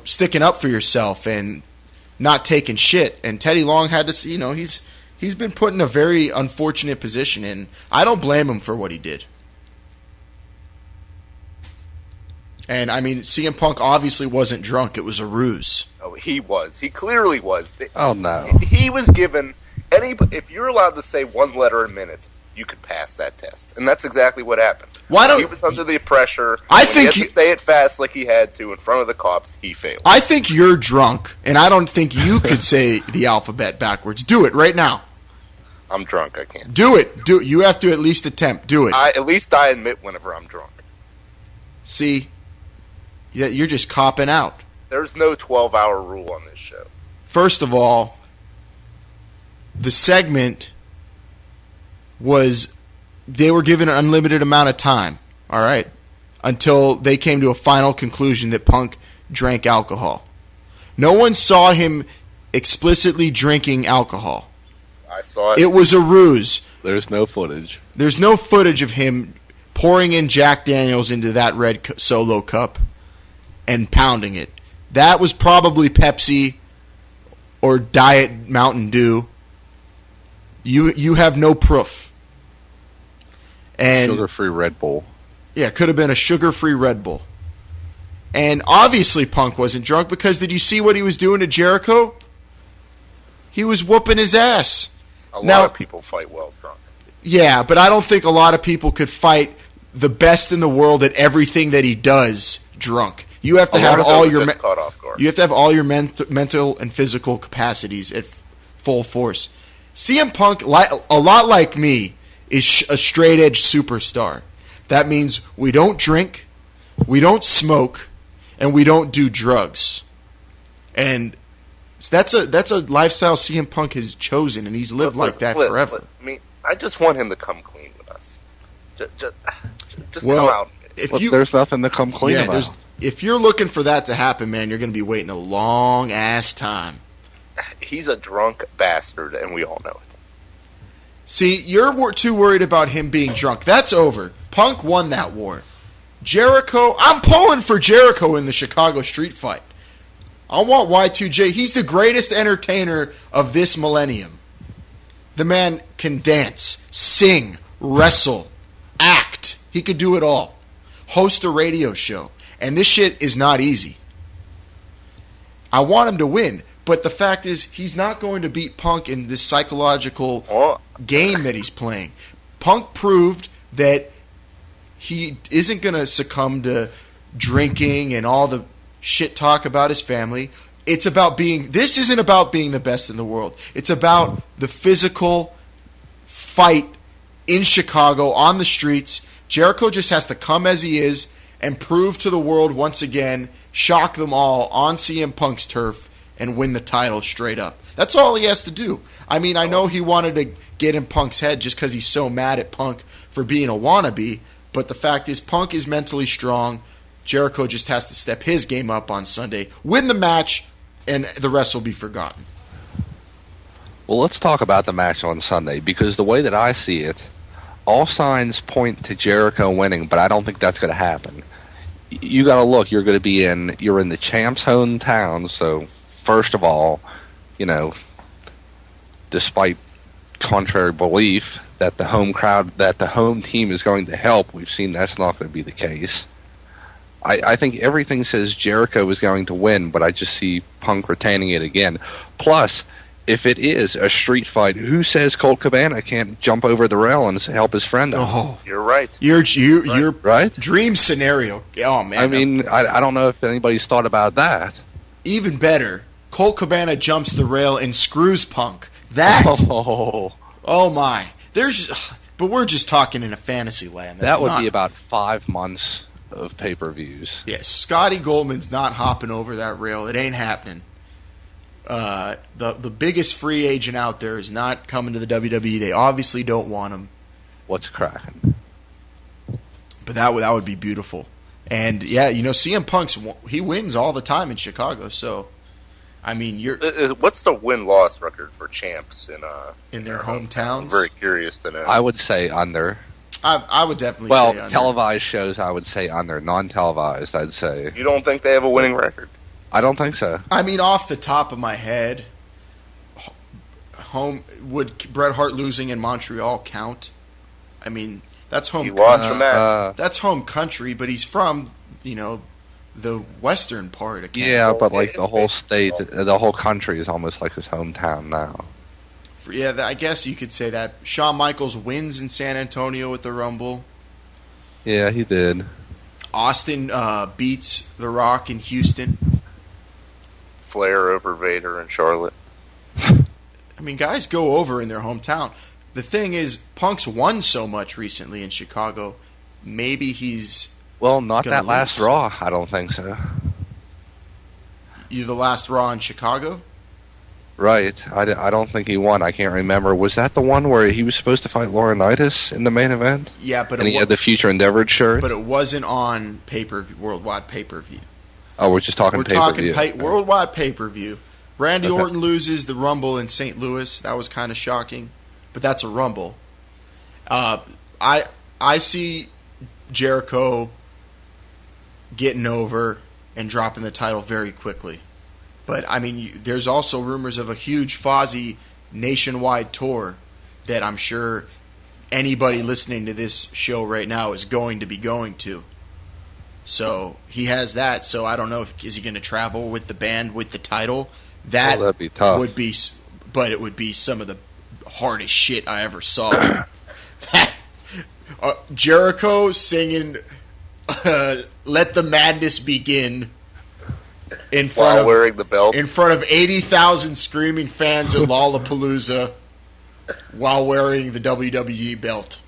sticking up for yourself and not taking shit. And Teddy Long had to, he's been put in a very unfortunate position, and I don't blame him for what he did. And, I mean, CM Punk obviously wasn't drunk. It was a ruse. Oh, he was. He clearly was. Oh, no. He was given if you're allowed to say one letter a minute, you could pass that test. And that's exactly what happened. He was under the pressure. He had to say it fast like he had to in front of the cops. He failed. I think you're drunk, and I don't think you could say the alphabet backwards. Do it right now. I'm drunk. I can't. Do it. You have to at least attempt. Do it. At least I admit whenever I'm drunk. See? Yeah, you're just copping out. There's no 12-hour rule on this show. First of all, the segment was they were given an unlimited amount of time, all right, until they came to a final conclusion that Punk drank alcohol. No one saw him explicitly drinking alcohol. I saw it. It was a ruse. There's no footage. There's no footage of him pouring in Jack Daniels into that red Solo cup and pounding it. That was probably Pepsi or Diet Mountain Dew. You have no proof. And sugar-free Red Bull. Yeah, it could have been a sugar-free Red Bull. And obviously Punk wasn't drunk because did you see what he was doing to Jericho? He was whooping his ass. A lot of people fight well drunk. Yeah, but I don't think a lot of people could fight the best in the world at everything that he does drunk. You have to have all your mental and physical capacities at full force. CM Punk, a lot like me, is a straight edge superstar. That means we don't drink, we don't smoke, and we don't do drugs. And that's a lifestyle CM Punk has chosen, and he's lived like that forever. I mean, I just want him to come clean with us. Just come out. There's nothing to come clean about. If you're looking for that to happen, man, you're going to be waiting a long ass time. He's a drunk bastard, and we all know it. See, you're too worried about him being drunk. That's over. Punk won that war. Jericho, I'm pulling for Jericho in the Chicago street fight. I want Y2J. He's the greatest entertainer of this millennium. The man can dance, sing, wrestle, act. He could do it all. Host a radio show. And this shit is not easy. I want him to win, but the fact is he's not going to beat Punk in this psychological game that he's playing. Punk proved that he isn't going to succumb to drinking and all the shit talk about his family. This isn't about being the best in the world. It's about the physical fight in Chicago on the streets. Jericho just has to come as he is and prove to the world once again, shock them all on CM Punk's turf and win the title straight up. That's all he has to do. I mean, I know he wanted to get in Punk's head just because he's so mad at Punk for being a wannabe, but the fact is Punk is mentally strong. Jericho just has to step his game up on Sunday, win the match, and the rest will be forgotten. Well, let's talk about the match on Sunday, because the way that I see it, all signs point to Jericho winning, but I don't think that's going to happen. You got to look. You're in the champ's hometown, so first of all, despite contrary belief that the home team is going to help, we've seen that's not going to be the case. I think everything says Jericho is going to win, but I just see Punk retaining it again. Plus, if it is a street fight, who says Colt Cabana can't jump over the rail and help his friend out? Oh, you're right. You're right. Dream scenario. Oh man. I mean, I don't know if anybody's thought about that. Even better, Colt Cabana jumps the rail and screws Punk. That. Oh my. But we're just talking in a fantasy land. That would be about 5 months of pay-per-views. Yeah, Scotty Goldman's not hopping over that rail. It ain't happening. The biggest free agent out there is not coming to the WWE. They obviously don't want him. What's cracking? But that would be beautiful. And yeah, CM Punk's he wins all the time in Chicago. So, I mean, what's the win-loss record for champs in their hometowns? I'm very curious to know. I would say under. I would definitely say under. Televised shows, I would say under. Non-televised, I'd say. You don't think they have a winning record? I don't think so. I mean, off the top of my head, would Bret Hart losing in Montreal count? I mean, that's home. He lost the match. That's home country, but he's from the western part of Canada. Yeah, but the whole state, the whole country is almost like his hometown now. Yeah, I guess you could say that. Shawn Michaels wins in San Antonio with the Rumble. Yeah, he did. Austin beats The Rock in Houston. Flair over Vader in Charlotte. I mean, guys go over in their hometown. The thing is, Punk's won so much recently in Chicago. Maybe he's... Well, not that last Raw. I don't think so. You the last Raw in Chicago? Right. I don't think he won. I can't remember. Was that the one where he was supposed to fight Laurinaitis in the main event? Yeah, but he had the Future Endeavored shirt? But it wasn't on worldwide pay-per-view. Oh, we're just talking pay-per-view. We're talking worldwide pay-per-view. Randy Orton loses the Rumble in St. Louis. That was kind of shocking. But that's a Rumble. I see Jericho getting over and dropping the title very quickly. But, I mean, there's also rumors of a huge Fozzy nationwide tour that I'm sure anybody listening to this show right now is going to be going to. So, he has that. So, I don't know is he going to travel with the band with the title? That'd be tough. But it would be some of the hardest shit I ever saw. Jericho singing Let the Madness Begin while wearing the belt in front of 80,000 screaming fans at Lollapalooza while wearing the WWE belt.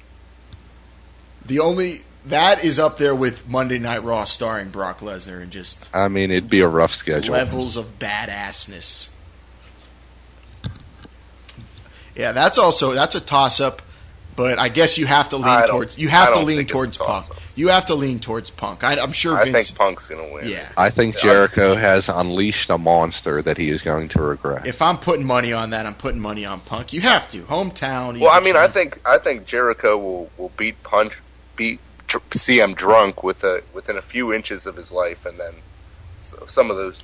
That is up there with Monday Night Raw starring Brock Lesnar and just... I mean, it'd be a rough schedule. Levels of badassness. Yeah, that's a toss-up, but I guess you have to lean towards Punk. You have to lean towards Punk. I'm sure Vince... I think Punk's going to win. Yeah. I think Jericho has unleashed a monster that he is going to regret. If I'm putting money on that, I'm putting money on Punk. You have to. Hometown. Well, I mean, I think Jericho will beat CM drunk within a few inches of his life, and then some of those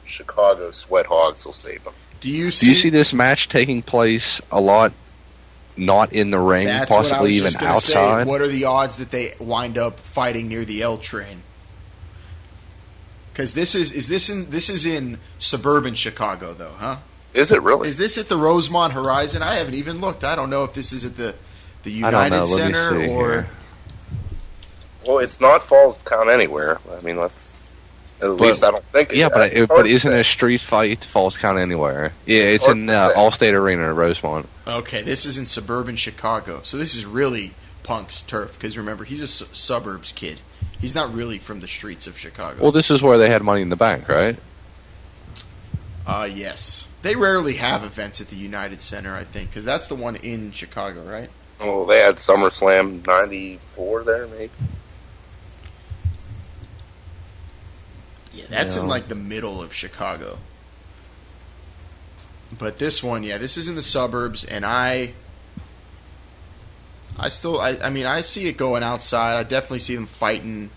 Chicago sweat hogs will save him. Do you see this match taking place a lot not in the ring, possibly even outside? What are the odds that they wind up fighting near the L train? Because this is in suburban Chicago, though, huh? Is it really? Is this at the Rosemont Horizon? I haven't even looked. I don't know if this is at the United Center or. Here. Well, it's not Falls Count Anywhere. I mean, at least I don't think. Yeah, but isn't a street fight Falls Count Anywhere? Yeah, it's in Allstate Arena in Rosemont. Okay, this is in suburban Chicago, so this is really Punk's turf. Because remember, he's a suburbs kid. He's not really from the streets of Chicago. Well, this is where they had Money in the Bank, right? Yes. They rarely have events at the United Center, I think, because that's the one in Chicago, right? Oh, they had SummerSlam '94 there, maybe. Yeah, that's in like the middle of Chicago. But this one, this is in the suburbs, and I mean, I see it going outside. I definitely see them fighting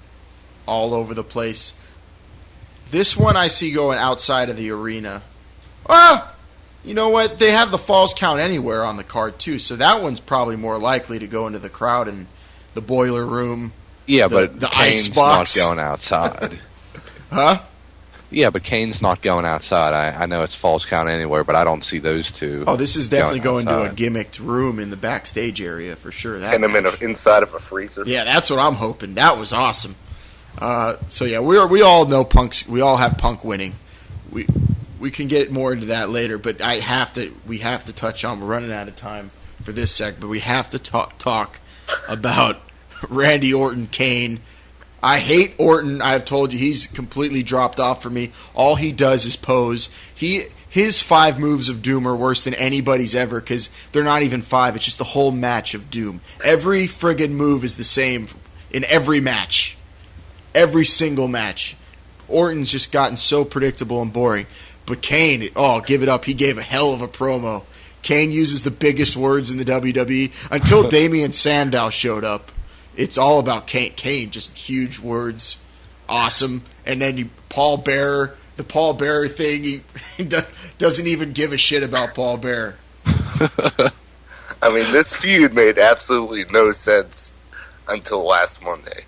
all over the place. This one I see going outside of the arena. You know what? They have the Falls Count Anywhere on the card, too, so that one's probably more likely to go into the crowd in the boiler room. Yeah, but the Kane's icebox. not going outside. Huh? Yeah, but Kane's not going outside. I know it's Falls Count Anywhere, but I don't see those two. Oh, this is definitely going to a gimmicked room in the backstage area for sure. And I'm inside of a freezer. Yeah, that's what I'm hoping. That was awesome. So yeah, we all know Punk's. We all have Punk winning. We can get more into that later, but we have to touch on. We're running out of time for this segment, but we have to talk about Randy Orton, Kane. I hate Orton. I've told you he's completely dropped off for me. All he does is pose. His 5 moves of doom are worse than anybody's ever because they're not even 5. It's just the whole match of doom. Every friggin' move is the same in every match. Every single match. Orton's just gotten so predictable and boring. But Kane, give it up. He gave a hell of a promo. Kane uses the biggest words in the WWE until Damian Sandow showed up. It's all about Kane. Kane, just huge words. Awesome. And then the Paul Bearer thing, he doesn't even give a shit about Paul Bearer. I mean, this feud made absolutely no sense until last Monday,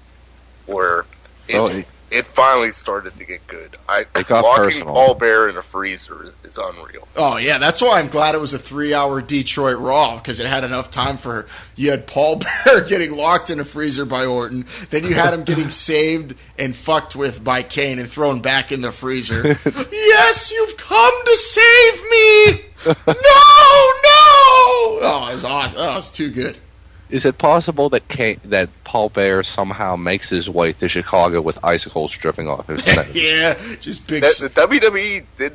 where it finally started to get good. Locking Paul Bearer in a freezer is unreal. Oh, yeah, that's why I'm glad it was a 3-hour Detroit Raw, because it had enough time for... You had Paul Bearer getting locked in a freezer by Orton, then you had him getting saved and fucked with by Kane and thrown back in the freezer. Yes, you've come to save me! No! Oh, it was awesome. Oh, it's too good. Is it possible that Paul Bearer somehow makes his way to Chicago with icicles dripping off his nose? Yeah, just big... The WWE did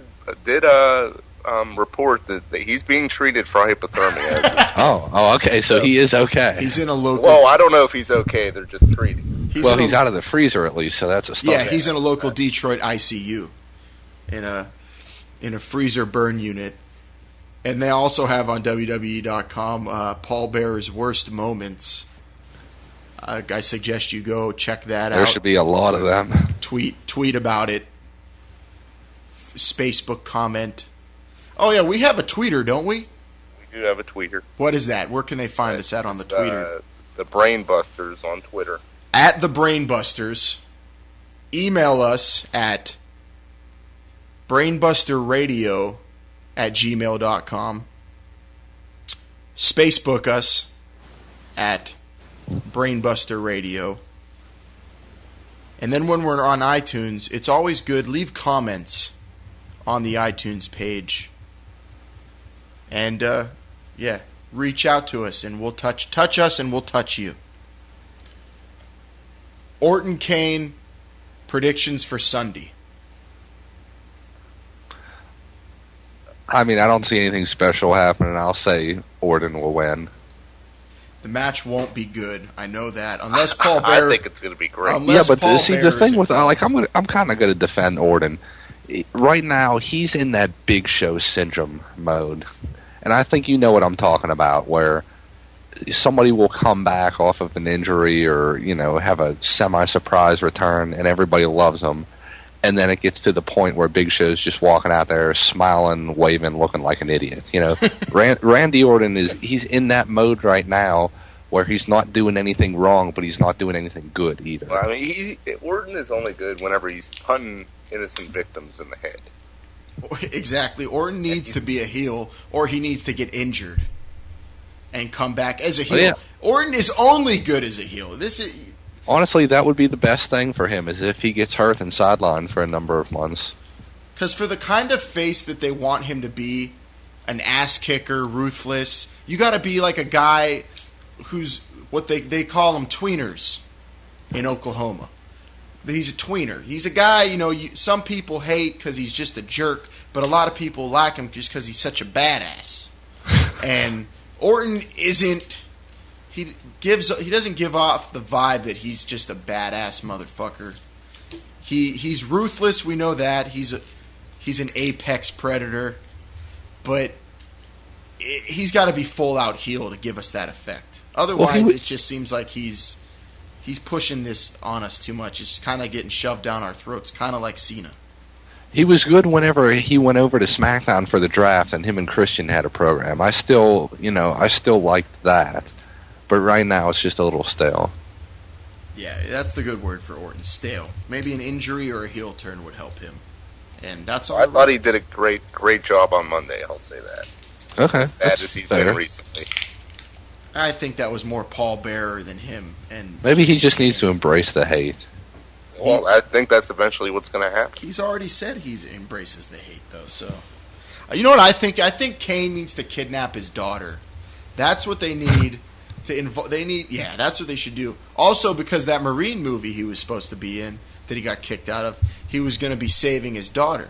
report that he's being treated for hypothermia. Oh, okay, so he is okay. He's in a local... Well, I don't know if he's okay, they're just treating. He's out of the freezer at least, so that's a start. Yeah, he's in a local Detroit ICU in a freezer burn unit. And they also have on WWE.com Paul Bearer's worst moments. I suggest you go check that out. There should be a lot of them. Tweet about it. Facebook comment. Oh, yeah, we have a tweeter, don't we? We do have a tweeter. What is that? Where can they find us at on the tweeter? The Brainbusters on Twitter. At the Brainbusters. Email us at brainbusterradio@gmail.com. Spacebook us at Brainbuster Radio. And then when we're on iTunes, it's always good. Leave comments on the iTunes page. And, reach out to us and we'll touch us and we'll touch you. Orton Kane, predictions for Sunday. I mean, I don't see anything special happening. I'll say Orton will win. The match won't be good. I know that. Unless Paul Bearer... I think it's going to be great. Yeah, but the thing with... I'm kind of going to defend Orton. Right now, he's in that Big Show syndrome mode. And I think you know what I'm talking about, where somebody will come back off of an injury or, have a semi-surprise return and everybody loves them. And then it gets to the point where Big Show's just walking out there, smiling, waving, looking like an idiot. Randy Orton he's in that mode right now where he's not doing anything wrong, but he's not doing anything good either. Well, I mean, Orton is only good whenever he's punting innocent victims in the head. Exactly. Orton needs to be a heel, or he needs to get injured and come back as a heel. Yeah. Orton is only good as a heel. Honestly, that would be the best thing for him, is if he gets hurt and sidelined for a number of months. Because for the kind of face that they want him to be, an ass kicker, ruthless, you got to be like a guy who's what they call them tweeners in Oklahoma. He's a tweener. He's a guy, some people hate because he's just a jerk, but a lot of people like him just because he's such a badass. And Orton isn't... He doesn't give off the vibe that he's just a badass motherfucker. He's ruthless, we know that. He's an apex predator. but he's got to be full out heel to give us that effect. Otherwise, it just seems like he's pushing this on us too much. It's just kind of getting shoved down our throats, kind of like Cena. He was good whenever he went over to SmackDown for the draft, and him and Christian had a program. I still liked that, but right now it's just a little stale. Yeah, that's the good word for Orton. Stale. Maybe an injury or a heel turn would help him, and that's all. I thought he did a great job on Monday. I'll say that. Okay, as bad as he's been recently. I think that was more Paul Bearer than him, and maybe he just needs to embrace the hate. Well, I think that's eventually what's going to happen. He's already said he embraces the hate, though. So, you know what I think? I think Kane needs to kidnap his daughter. That's what they need to that's what they should do. Also, because that Marine movie he was supposed to be in that he got kicked out of, he was going to be saving his daughter.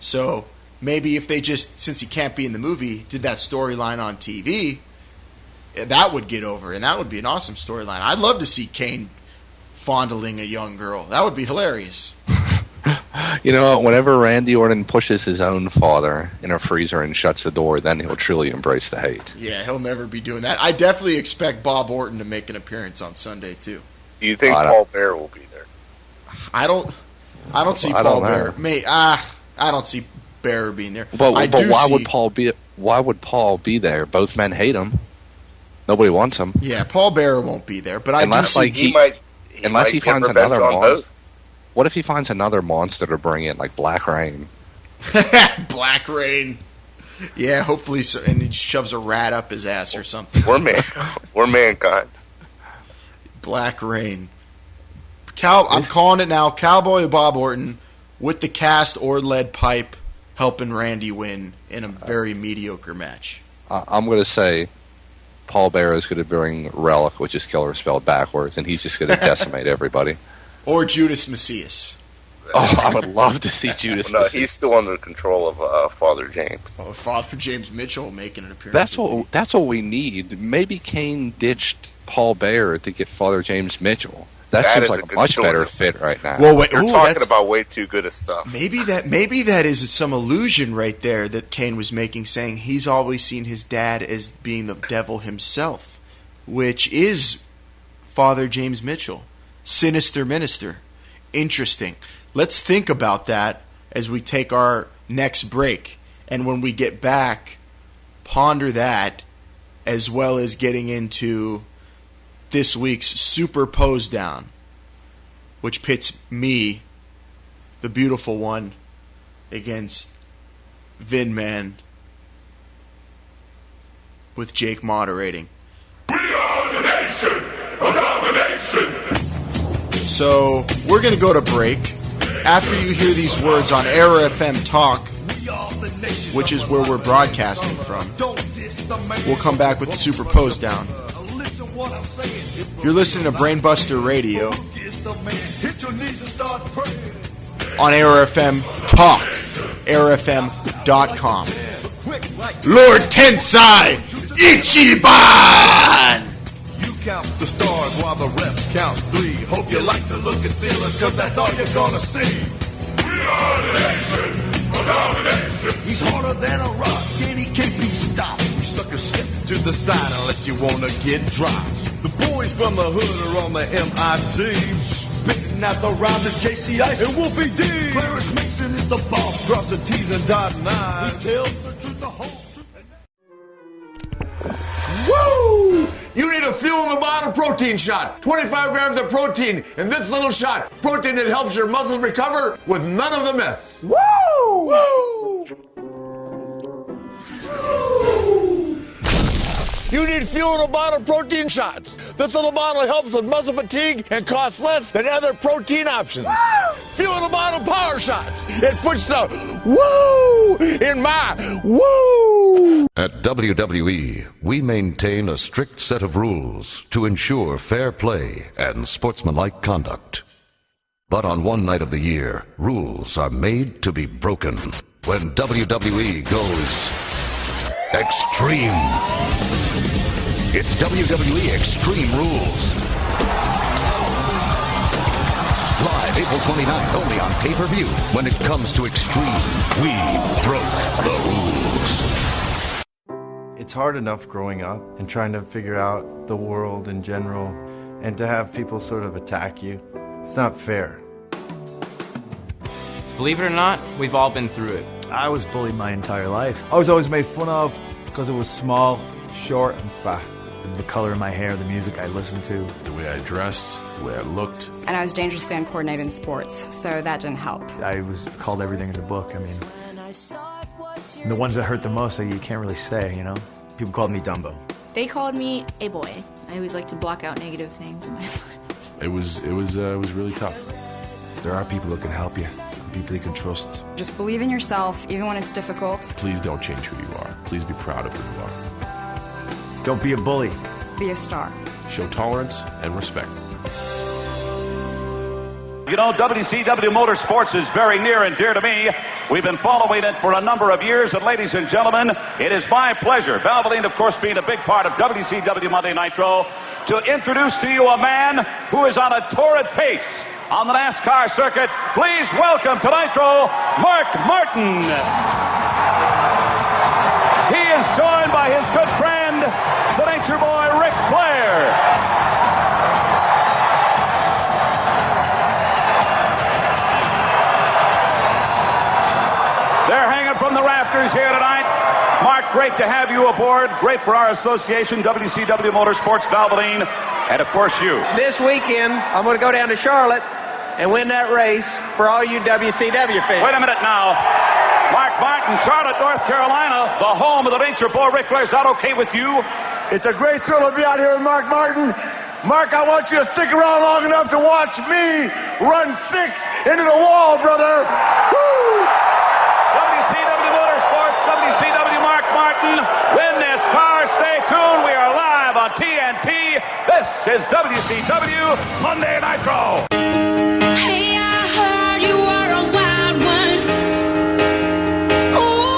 So maybe if they just, since he can't be in the movie, did that storyline on TV, that would get over, and that would be an awesome storyline. I'd love to see Kane fondling a young girl. That would be hilarious. You know, whenever Randy Orton pushes his own father in a freezer and shuts the door, then he'll truly embrace the hate. Yeah, he'll never be doing that. I definitely expect Bob Orton to make an appearance on Sunday, too. Do you think Paul Bearer will be there? I don't see Paul Bearer. I don't see Bearer being there. But why would Paul be there? Both men hate him. Nobody wants him. Yeah, Paul Bearer won't be there. But unless he finds another monster. What if he finds another monster to bring in, like Black Rain? Black Rain. Yeah, hopefully so, and he shoves a rat up his ass or something. We're mankind. Black Rain. I'm calling it now. Cowboy Bob Orton with the cast or lead pipe helping Randy win in a very mediocre match. I'm going to say Paul Bearer is going to bring Relic, which is killer spelled backwards, and he's just going to decimate everybody. Or Judas Macias. Oh, I would love to see Judas Macias. He's still under control of Father James. Oh, Father James Mitchell making an appearance. That's what we need. Maybe Kane ditched Paul Bearer to get Father James Mitchell. That seems like a much better fit right now. Well, wait, you're talking about way too good of stuff. Maybe that is some illusion right there that Kane was making, saying he's always seen his dad as being the devil himself, which is Father James Mitchell. Sinister Minister. Interesting. Let's think about that as we take our next break. And when we get back, ponder that as well as getting into this week's Super Pose Down, which pits me, the beautiful one, against Vin Man with Jake moderating. We are the nation of domination. So we're going to go to break. After you hear these words on Era FM Talk, which is where we're broadcasting from, we'll come back with the Super Pose Down. You're listening to Brainbuster Radio on Era FM Talk, AiraFM.com. Lord Tensai Ichiban! Count the stars while the ref counts 3. Hope you like to look at ceilings, cause that's all you're gonna see. We are the nation of domination. He's harder than a rock and he can't be stopped. You suckers step to the side unless you wanna get dropped. The boys from the hood are on the MIC. Spitting out the rhymes is JC Ice and Wolfie D. Clarence Mason is the boss, crossing T's and dotting I's. He tells the truth, the whole truth. Woo! You need a fuel in the bottle protein shot. 25 grams of protein in this little shot. Protein that helps your muscles recover with none of the mess. Woo! Woo! You need fuel in a bottle protein shots. This little bottle helps with muscle fatigue and costs less than other protein options. Woo! Fuel in a bottle power shots. It puts the woo in my woo. At WWE, we maintain a strict set of rules to ensure fair play and sportsmanlike conduct. But on one night of the year, rules are made to be broken. When WWE goes extreme. It's WWE Extreme Rules. Live April 29th, only on pay-per-view. When it comes to extreme, we broke the rules. It's hard enough growing up and trying to figure out the world in general, and to have people sort of attack you. It's not fair. Believe it or not, we've all been through it. I was bullied my entire life. I was always made fun of because it was small, short, and fat. The color of my hair, the music I listened to, the way I dressed, the way I looked. And I was dangerously uncoordinated in sports, so that didn't help. I was called everything in the book. I mean, the ones that hurt the most, you can't really say, you know? People called me Dumbo. They called me a boy. I always like to block out negative things in my life. It was really tough. There are people who can help you, people you can trust. Just believe in yourself, even when it's difficult. Please don't change who you are. Please be proud of who you are. Don't be a bully. Be a star. Show tolerance and respect. You know, WCW Motorsports is very near and dear to me. We've been following it for a number of years, and ladies and gentlemen, it is my pleasure, Valvoline, of course, being a big part of WCW Monday Nitro, to introduce to you a man who is on a torrid pace on the NASCAR circuit. Please welcome to Nitro, Mark Martin. He is joined by his good friend, the Nature Boy, Ric Flair. They're hanging from the rafters here tonight. Mark, great to have you aboard. Great for our association, WCW Motorsports, Valvoline, and of course you. This weekend, I'm going to go down to Charlotte and win that race for all you WCW fans. Wait a minute now. Mark Martin, Charlotte, North Carolina, the home of the Nature Boy, Ric Flair. Is that okay with you? It's a great thrill to be out here with Mark Martin. Mark, I want you to stick around long enough to watch me run 6 into the wall, brother. Woo! WCW Motorsports, WCW Mark Martin. Win this car. Stay tuned. We are live on TNT. This is WCW Monday Nitro. Hey, I heard you were a wild one. Ooh,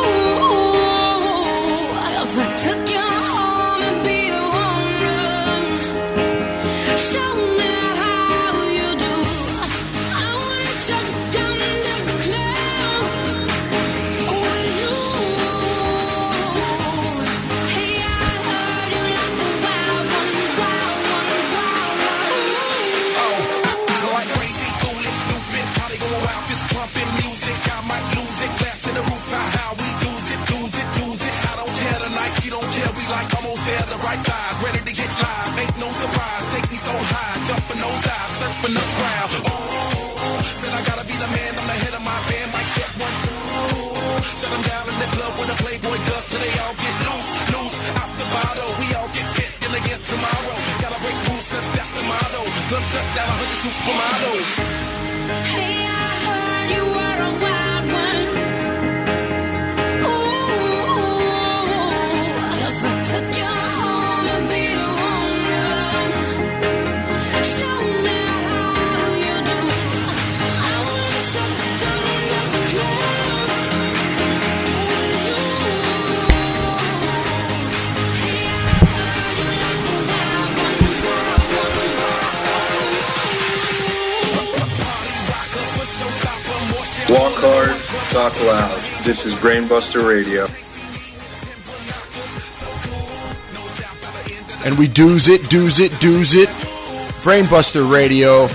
if I took you home and be a woman, show me how you do. I wanna shut down the club with you. Hey, I heard you like the wild ones, wild ones, wild ones. Oh, I like crazy, foolish, stupid, probably go out just pumping music. I might lose it, glass to the roof, how we lose it, lose it, lose it. I don't care tonight, she don't care, we like almost there, the right vibe, ready to get live, ain't no surprise, take me so high, jumping those dives, surfing the crowd. Oh, said I gotta be the man, I'm the head of my band, mic check 1, 2. Shut them down in the club when the Playboy does, till they all get loose, loose, out the bottle, we all get fit, till again tomorrow. Gotta break rules, cause that's the motto, club shut down 100 supermodels. Hey, I heard you were a wild one. Ooh, if I took you home and be a woman, show me how you do. I wanna shut down the club with you. Hey, I heard you like the wild ones, wild ones, Walk hard, talk loud. This is Brainbuster Radio. And we doos it. Brainbuster Radio.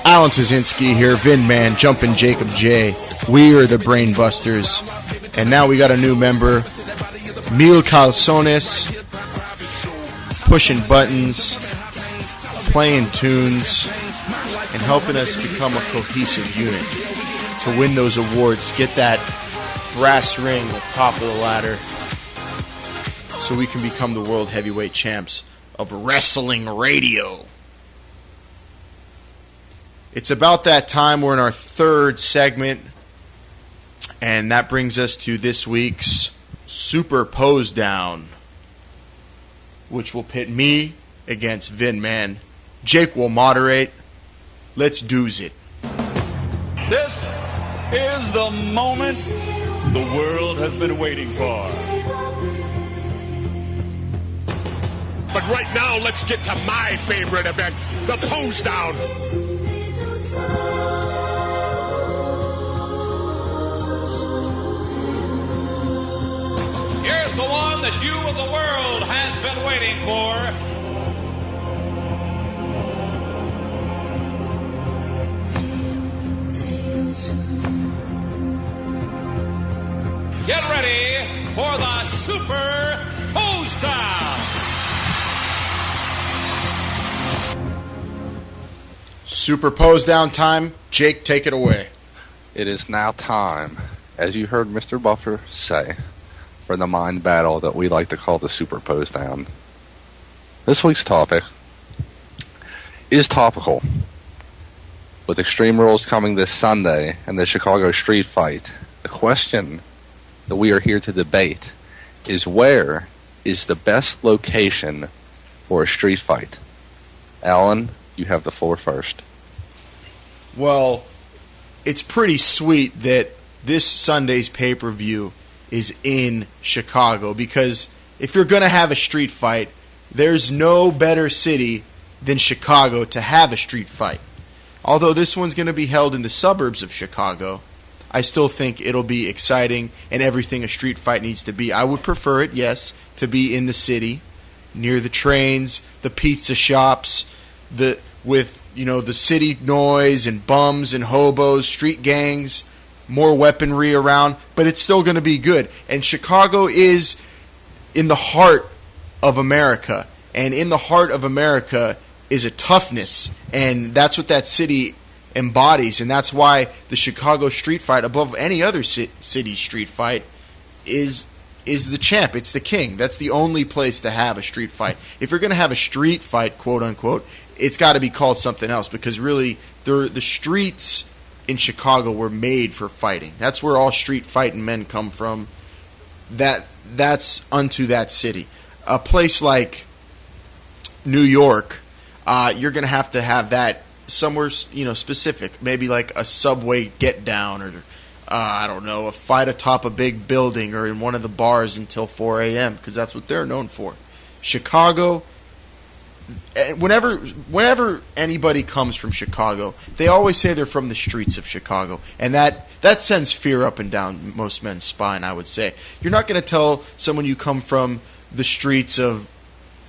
Alan Tazinski here, Vin Man, Jumpin' Jacob J. We are the Brainbusters. And now we got a new member, Mil Calzones, pushing buttons, playing tunes, and helping us become a cohesive unit to win those awards, get that brass ring at the top of the ladder, so we can become the world heavyweight champs of wrestling radio. It's about that time. We're in our third segment, and that brings us to this week's Super Pose Down, which will pit me against Vin Man. Jake will moderate. Let's do's it. This is the moment the world has been waiting for. But right now, let's get to my favorite event, the Pose Down. Here's Here's the one that you of the world has been waiting for. Get ready for the Super Pose Down. Super Pose Down time. Jake, take it away. It is now time, as you heard Mr. Buffer say, for the mind battle that we like to call the Super Pose Down. This week's topic is topical. With Extreme Rules coming this Sunday and the Chicago Street Fight, the question that we are here to debate is, where is the best location for a street fight? Alan, you have the floor first. Well, it's pretty sweet that this Sunday's pay-per-view is in Chicago, because if you're going to have a street fight, there's no better city than Chicago to have a street fight. Although this one's going to be held in the suburbs of Chicago, I still think it'll be exciting and everything a street fight needs to be. I would prefer it, yes, to be in the city, near the trains, the pizza shops, with the city noise and bums and hobos, street gangs, more weaponry around, but it's still going to be good. And Chicago is in the heart of America, and in the heart of America is a toughness, and that's what that city embodies, and that's why the Chicago street fight, above any other city street fight, is the champ. It's the king. That's the only place to have a street fight. If you're going to have a street fight, quote unquote, it's got to be called something else, because really the streets in Chicago were made for fighting. That's where all street fighting men come from. That's unto that city. A place like New York, you're going to have that somewhere specific, maybe like a subway get down, or I don't know, a fight atop a big building, or in one of the bars until 4 a.m. because that's what they're known for. Chicago, whenever anybody comes from Chicago, they always say they're from the streets of Chicago, and that sends fear up and down most men's spine, I would say. You're not going to tell someone you come from the streets of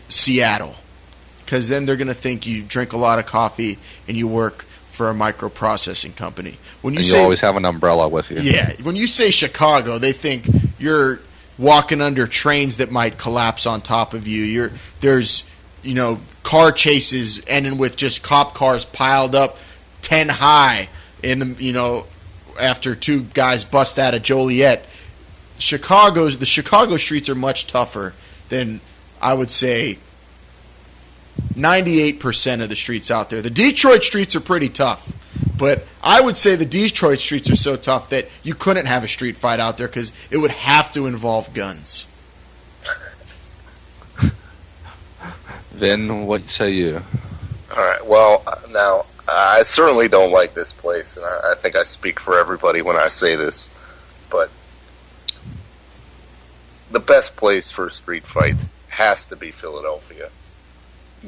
Seattle, because then they're going to think you drink a lot of coffee and you work for a microprocessing company. When you always have an umbrella with you. Yeah, when you say Chicago, they think you're walking under trains that might collapse on top of you. There's car chases ending with just cop cars piled up 10 high after two guys bust out of Joliet. The Chicago streets are much tougher than, I would say, 98% of the streets out there. The Detroit streets are pretty tough, but I would say the Detroit streets are so tough that you couldn't have a street fight out there because it would have to involve guns. Then what say you? All right. Well, now, I certainly don't like this place, and I think I speak for everybody when I say this, but the best place for a street fight has to be Philadelphia.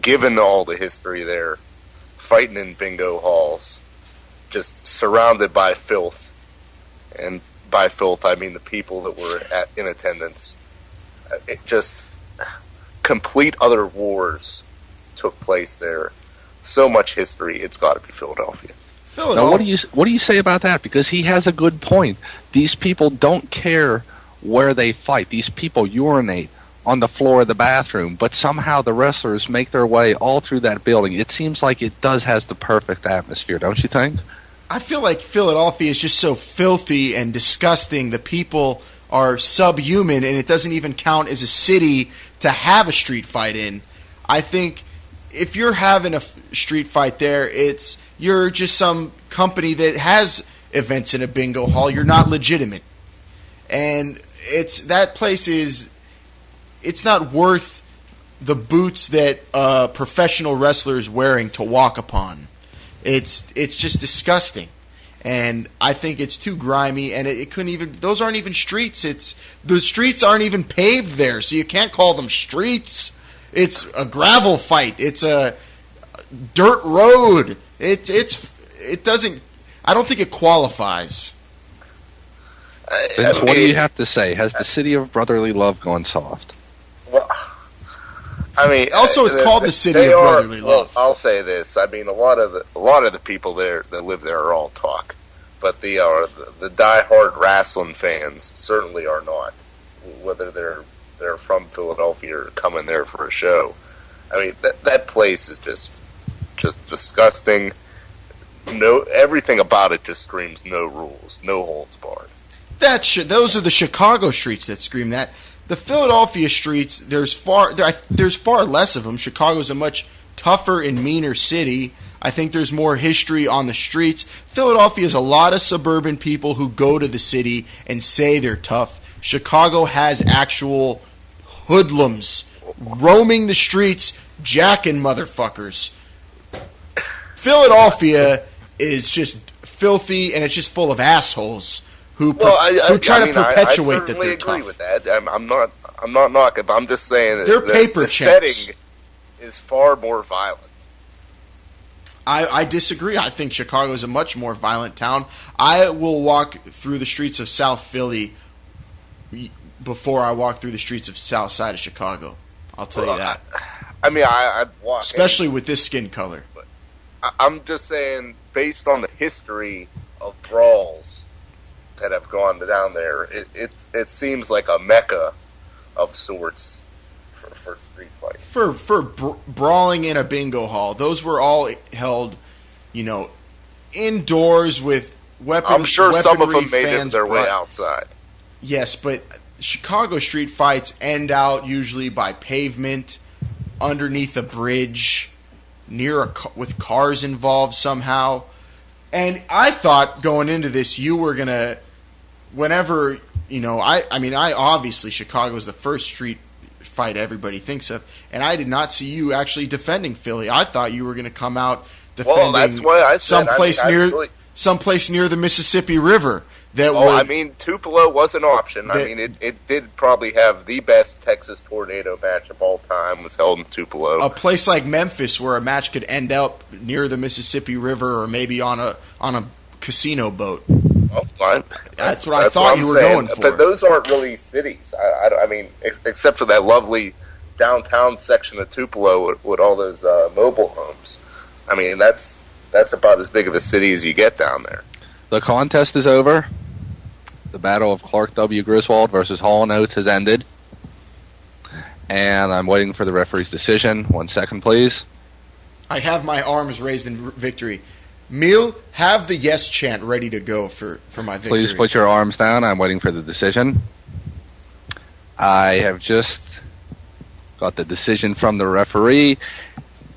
Given all the history there, fighting in bingo halls, just surrounded by filth, and by filth I mean the people that were in attendance. It just complete other wars took place there. So much history. It's got to be Philadelphia. Now, what do you say about that? Because he has a good point. These people don't care where they fight. These people urinate on the floor of the bathroom, but somehow the wrestlers make their way all through that building. It seems like it has the perfect atmosphere, don't you think? I feel like Philadelphia is just so filthy and disgusting. The people are subhuman, and it doesn't even count as a city to have a street fight in. I think if you're having a street fight there, you're just some company that has events in a bingo hall. You're not legitimate. And that place it's not worth the boots that professional wrestler is wearing to walk upon. It's just disgusting, and I think it's too grimy. And it couldn't even; those aren't even streets. The streets aren't even paved there, so you can't call them streets. It's a gravel fight. It's a dirt road. It doesn't. I don't think it qualifies. Vince, what do you have to say? Has the city of brotherly love gone soft? Well, I mean, also it's called the city of brotherly love. Well, I'll say this: I mean, a lot of the people there that live there are all talk, but the diehard wrestling fans certainly are not. Whether they're from Philadelphia or coming there for a show, I mean that place is just disgusting. Everything about it just screams no rules, no holds barred. Those are the Chicago streets that scream that. The Philadelphia streets, there's far less of them. Chicago's a much tougher and meaner city. I think there's more history on the streets. Philadelphia has a lot of suburban people who go to the city and say they're tough. Chicago has actual hoodlums roaming the streets, jacking motherfuckers. Philadelphia is just filthy, and it's just full of assholes who try to perpetuate that they're tough. I agree with that. I'm not knocking, but I'm just saying that they're paper champs. Setting is far more violent. I disagree. I think Chicago is a much more violent town. I will walk through the streets of South Philly before I walk through the streets of South Side of Chicago. I'll tell you that. I mean, I'd walk, especially with this skin color. I'm just saying, based on the history of brawls that have gone down there, it seems like a mecca of sorts for street fighting. For brawling in a bingo hall, those were all held, indoors with weapons. I'm sure some of them made their way outside. Yes, but Chicago street fights end out usually by pavement, underneath a bridge, with cars involved somehow. And I thought going into this, you were gonna, whenever I obviously Chicago is the first street fight everybody thinks of, and I did not see you actually defending Philly. I thought you were going to come out defending that's why I said, someplace near the Mississippi River. Tupelo was an option. It did probably have the best Texas tornado match of all time was held in Tupelo. A place like Memphis where a match could end up near the Mississippi River or maybe on a casino boat. That's what I thought you were going for. But those aren't really cities. I mean, except for that lovely downtown section of Tupelo with all those mobile homes. I mean, that's about as big of a city as you get down there. The contest is over. The battle of Clark W. Griswold versus Hall & Oates has ended. And I'm waiting for the referee's decision. 1 second, please. I have my arms raised in victory. Meal, have the yes chant ready to go for my victory. Please put your arms down. I'm waiting for the decision. I have just got the decision from the referee,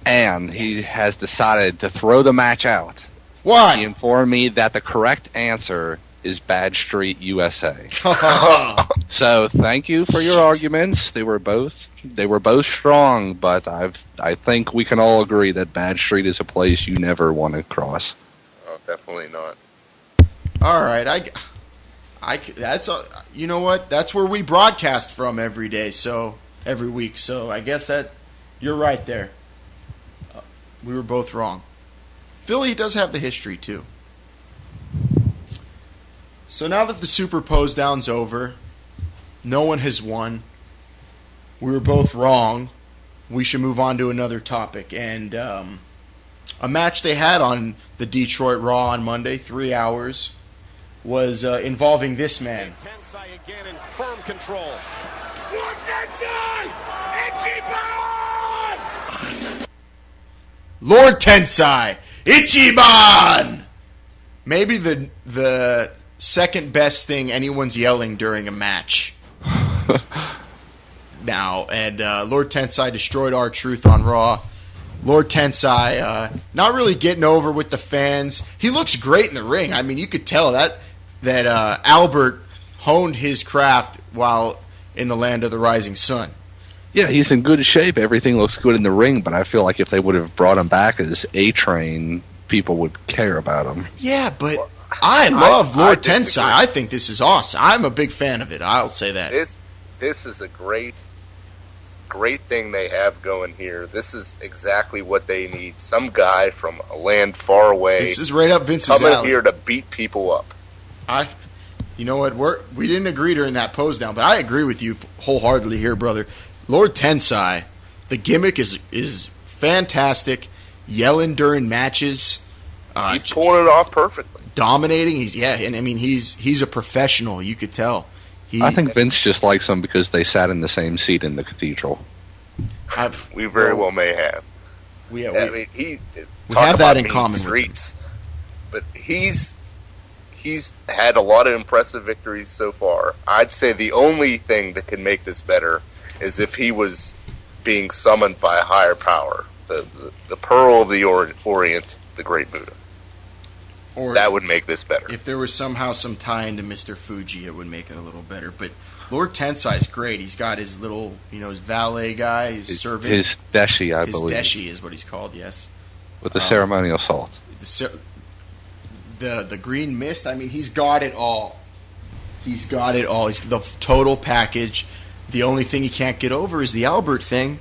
and he has decided to throw the match out. Why? He informed me that the correct answer is Bad Street, USA. So thank you for your arguments. They were both strong, but I think we can all agree that Bad Street is a place you never want to cross. Oh, definitely not. All right, that's you know what? That's where we broadcast from every day, so every week. So I guess that you're right there. We were both wrong. Philly does have the history too. So now that the Super Pose Down's over, no one has won. We were both wrong. We should move on to another topic. And a match they had on the Detroit Raw on Monday, 3 hours, was involving this man. Tensai again in firm control. Lord Tensai, Ichiban! Maybe the second best thing anyone's yelling during a match. Now, and Lord Tensai destroyed R-Truth on Raw. Lord Tensai not really getting over with the fans. He looks great in the ring. I mean, you could tell that Albert honed his craft while in the land of the rising sun. Yeah, he's in good shape. Everything looks good in the ring, but I feel like if they would have brought him back as A-Train, people would care about him. Yeah, but I love Lord Tensai. I think this is awesome. I'm a big fan of it. I'll say that. This is a great thing they have going here. This is exactly what they need. Some guy from a land far away. This is right up Vince's coming alley. Here to beat people up. You know what? We didn't agree during that pose down, but I agree with you wholeheartedly here, brother. Lord Tensai, the gimmick is fantastic. Yelling during matches. He's pulling it off perfectly. Dominating. He's a professional. You could tell. I think Vince just likes him because they sat in the same seat in the cathedral. We very well may have. We have that in common. Streets, but he's had a lot of impressive victories so far. I'd say the only thing that can make this better is if he was being summoned by a higher power, the Pearl of the Orient, the Great Buddha. Or that would make this better. If there was somehow some tie into Mr. Fuji, it would make it a little better. But Lord Tensai is great. He's got his little, his valet guy, his servant. His deshi, I believe. His deshi is what he's called, yes. With the ceremonial salt. The green mist, he's got it all. He's got it all. He's the total package. The only thing he can't get over is the Albert thing.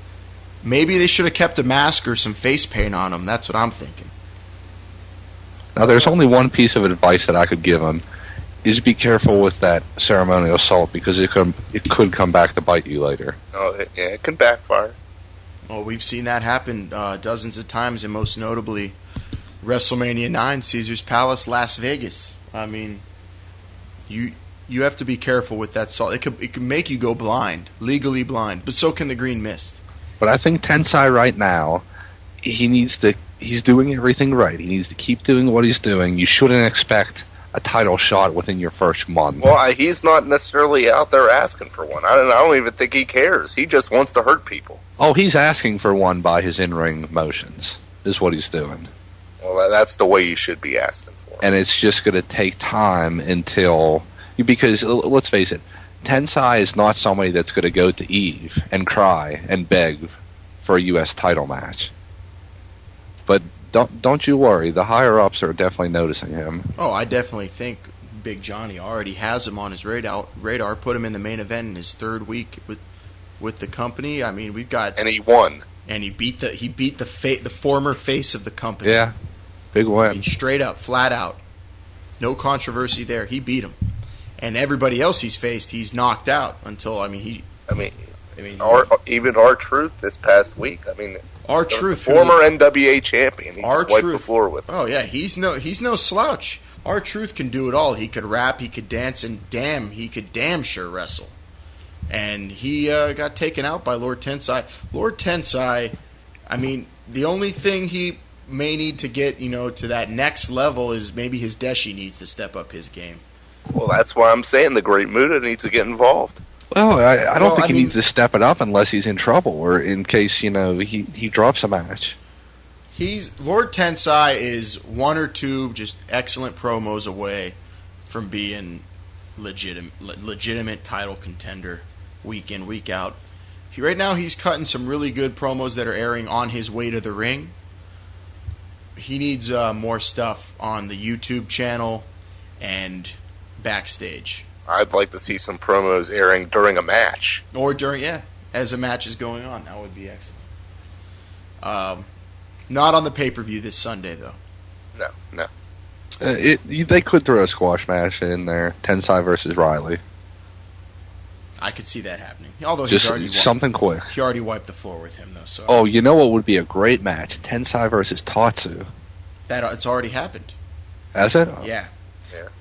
Maybe they should have kept a mask or some face paint on him. That's what I'm thinking. Now, there's only one piece of advice that I could give him, is be careful with that ceremonial salt, because it could come back to bite you later. Oh, yeah, it can backfire. Well, we've seen that happen dozens of times, and most notably WrestleMania 9, Caesar's Palace, Las Vegas. You have to be careful with that salt. It can make you go blind, legally blind, but so can the green mist. But I think Tensai right now, he's doing everything right. He needs to keep doing what he's doing. You shouldn't expect a title shot within your first month. Well, he's not necessarily out there asking for one. I don't even think he cares. He just wants to hurt people. Oh, he's asking for one by his in-ring motions, is what he's doing. Well, that's the way you should be asking for. And it's just going to take time because, let's face it, Tensai is not somebody that's going to go to Eve and cry and beg for a U.S. title match. But don't you worry, the higher-ups are definitely noticing him. Oh, I definitely think Big Johnny already has him on his radar. Put him in the main event in his third week with the company. We've got... And he won. And he beat the former face of the company. Yeah, big win. Straight up, flat out. No controversy there. He beat him. And everybody else he's faced, he's knocked out until, even R-Truth this past week. R-Truth, former NWA champion. He just wiped the floor with him. Oh yeah, he's no slouch. R-Truth can do it all. He could rap, he could dance, and he could damn sure wrestle. And he got taken out by Lord Tensai. Lord Tensai, the only thing he may need to get, to that next level is maybe his deshi needs to step up his game. Well, that's why I'm saying the Great Muta needs to get involved. Well, I don't think he needs to step it up unless he's in trouble or in case, he drops a match. Lord Tensai is one or two just excellent promos away from being legitimate title contender week in, week out. Right now he's cutting some really good promos that are airing on his way to the ring. He needs more stuff on the YouTube channel and backstage. I'd like to see some promos airing during a match. Or as a match is going on. That would be excellent. Not on the pay-per-view this Sunday, though. No. They could throw a squash match in there. Tensai versus Riley. I could see that happening. Although just he's already something quick. He already wiped the floor with him, though. So. Oh, you know what would be a great match? Tensai versus Tatsu. It's already happened. Has it? Yeah.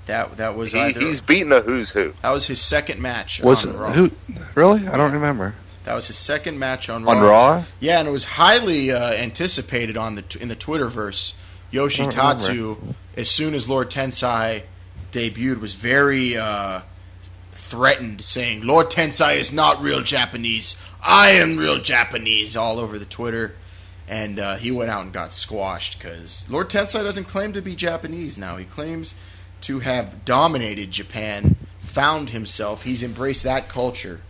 That was he's beaten a who's who. That was his second match on Raw. Who? Really? I don't remember. That was his second match on Raw. On Raw? Yeah, and it was highly anticipated in the Twitterverse. Yoshitatsu, as soon as Lord Tensai debuted, was very threatened, saying, "Lord Tensai is not real Japanese. I am real Japanese," all over the Twitter. And he went out and got squashed because Lord Tensai doesn't claim to be Japanese now. He claims to have dominated Japan, found himself. He's embraced that culture.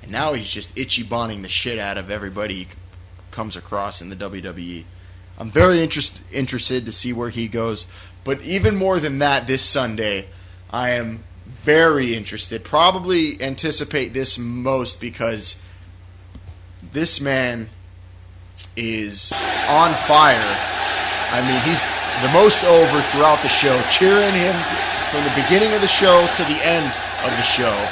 And now he's just Ichibaning the shit out of everybody he comes across in the WWE. I'm very interested to see where he goes. But even more than that, this Sunday, I am very interested. Probably anticipate this most because this man is on fire. He's the most over throughout the show, cheering him from the beginning of the show to the end of the show.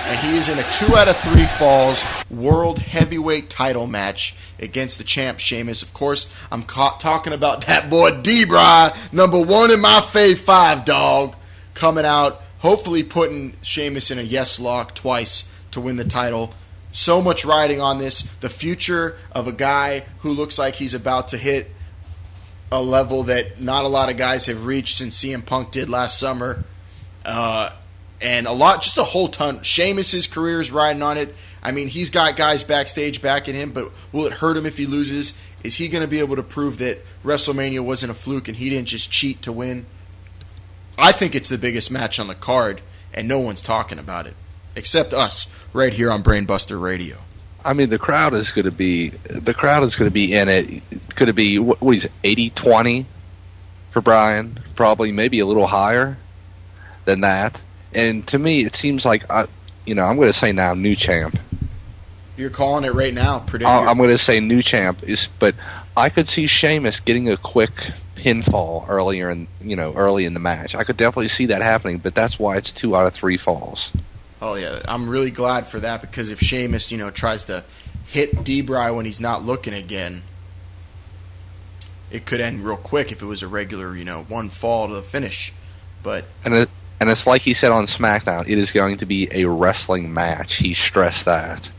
And he is in a 2 out of 3 falls world heavyweight title match against the champ Sheamus. Of course, I'm talking about that boy D-Bry, number 1 in my Fave 5, dog, coming out, hopefully putting Sheamus in a yes lock twice to win the title. So much riding on this. The future of a guy who looks like he's about to hit a level that not a lot of guys have reached since CM Punk did last summer. And just a whole ton. Sheamus' career is riding on it. I mean, he's got guys backstage backing him, but will it hurt him if he loses? Is he going to be able to prove that WrestleMania wasn't a fluke and he didn't just cheat to win? I think it's the biggest match on the card, and no one's talking about it, except us, right here on Brainbuster Radio. I mean, the crowd is going to be in it. Could it be, what is it, 80-20 for Bryan? Probably, maybe a little higher than that. And to me, it seems like, I'm going to say now, new champ. You're calling it right now. I'm going to say new champ, but I could see Sheamus getting a quick pinfall early in the match. I could definitely see that happening, but that's why it's 2 out of 3 falls. Oh, yeah. I'm really glad for that, because if Sheamus, tries to hit D-Bry when he's not looking again, it could end real quick if it was a regular, one fall to the finish. But And it's like he said on SmackDown, it is going to be a wrestling match. He stressed that.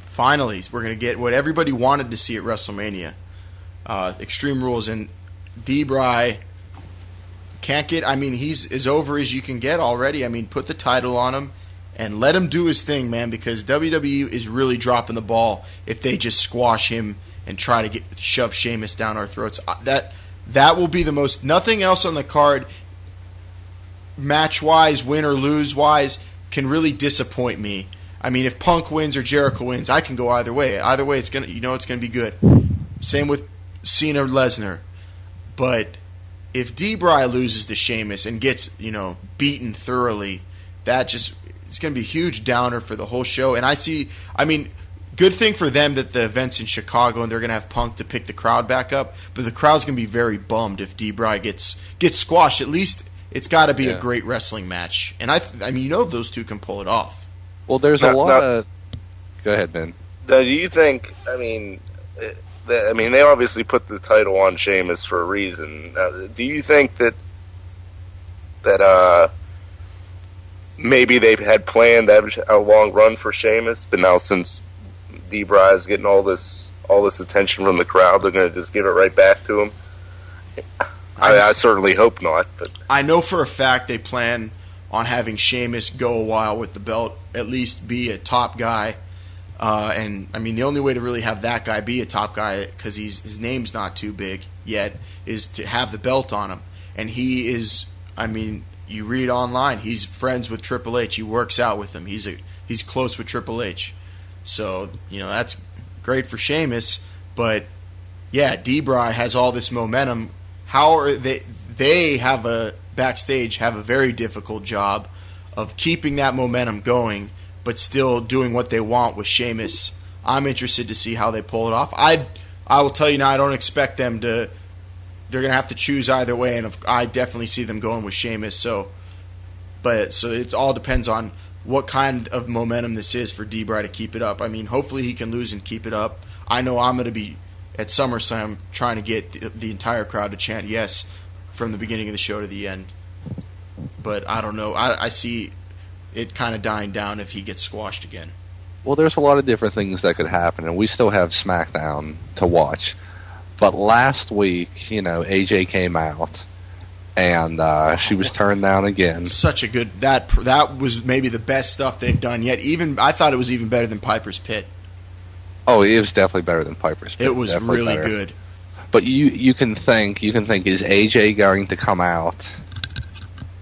Finally, we're going to get what everybody wanted to see at WrestleMania. Extreme Rules, and D-Bry can't get... I mean, he's as over as you can get already. I mean, put the title on him and let him do his thing, man, because WWE is really dropping the ball if they just squash him and try to shove Sheamus down our throats. That will be the most... Nothing else on the card... match-wise, win or lose-wise, can really disappoint me. I mean, if Punk wins or Jericho wins, I can go either way. Either way, it's gonna be good. Same with Cena or Lesnar. But if D-Bry loses to Sheamus and gets, beaten thoroughly, it's gonna be a huge downer for the whole show. And good thing for them that the event's in Chicago and they're gonna have Punk to pick the crowd back up. But the crowd's gonna be very bummed if D-Bry gets squashed. At least it's got to be a great wrestling match. And those two can pull it off. Well, there's a lot of... Go ahead, Ben. Do you think, they obviously put the title on Sheamus for a reason. Do you think that maybe they've had planned to have a long run for Sheamus, but now since D-Bry is getting all this attention from the crowd, they're going to just give it right back to him? I certainly hope not. But I know for a fact they plan on having Sheamus go a while with the belt, at least be a top guy. The only way to really have that guy be a top guy, because his name's not too big yet, is to have the belt on him. And he is, you read online, he's friends with Triple H. He works out with him. He's close with Triple H. So, that's great for Sheamus. But, yeah, D-Bry has all this momentum. How are they have a very difficult job of keeping that momentum going, but still doing what they want with Sheamus. I'm interested to see how they pull it off. I will tell you now, I don't expect them to. They're going to have to choose either way, and I definitely see them going with Sheamus. So it all depends on what kind of momentum this is for D-Bry to keep it up. Hopefully he can lose and keep it up. I know I'm going to be at SummerSlam trying to get the entire crowd to chant yes from the beginning of the show to the end. But I don't know. I see it kind of dying down if he gets squashed again. Well, there's a lot of different things that could happen, and we still have SmackDown to watch. But last week, AJ came out, and she was turned down again. Such a good... That was maybe the best stuff they've done yet. I thought it was even better than Piper's Pit. Oh, it was definitely better than Piper's Pit. It was really good. But you can think, is AJ going to come out?